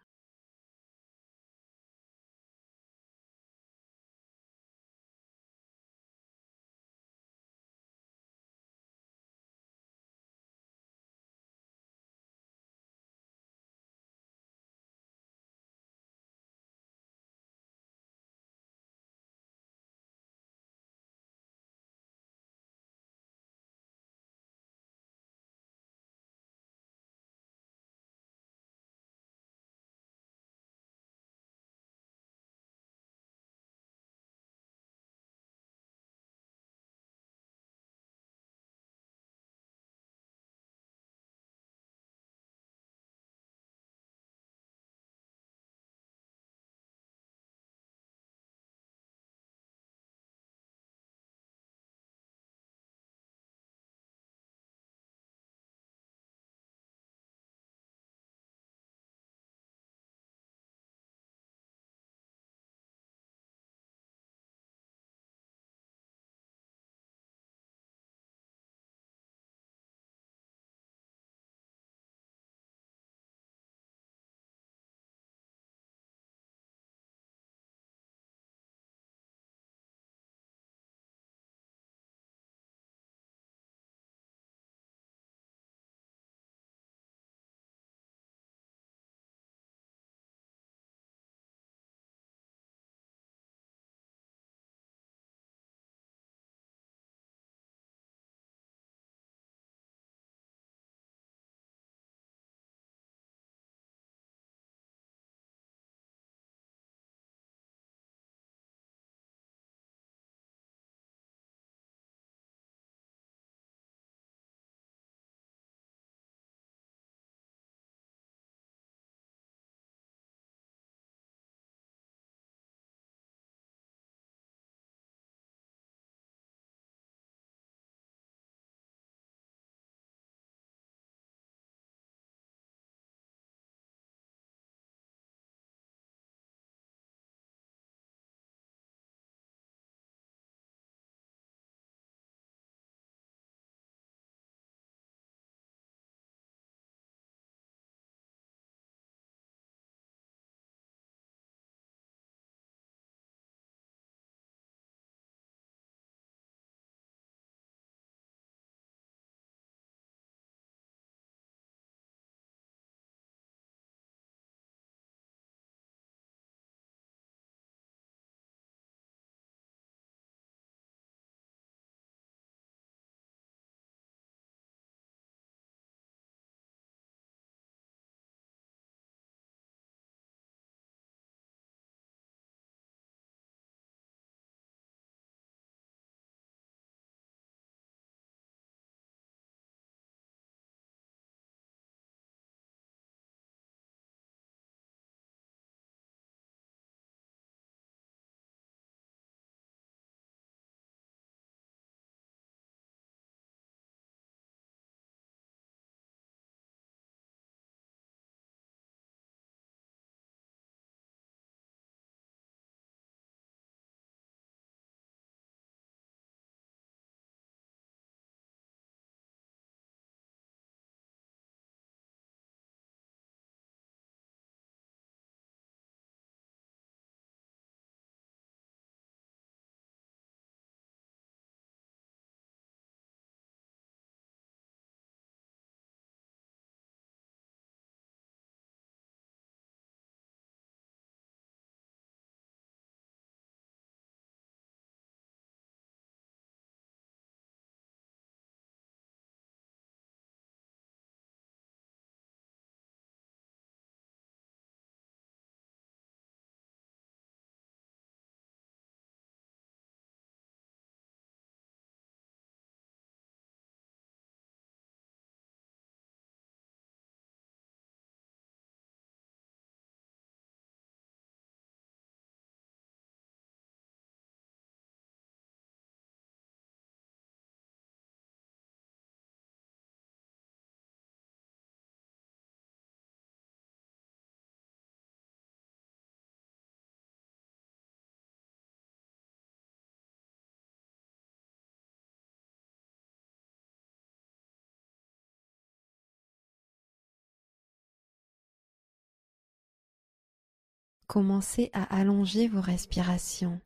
Commencez à allonger vos respirations.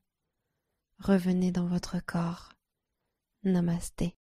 Revenez dans votre corps. Namasté.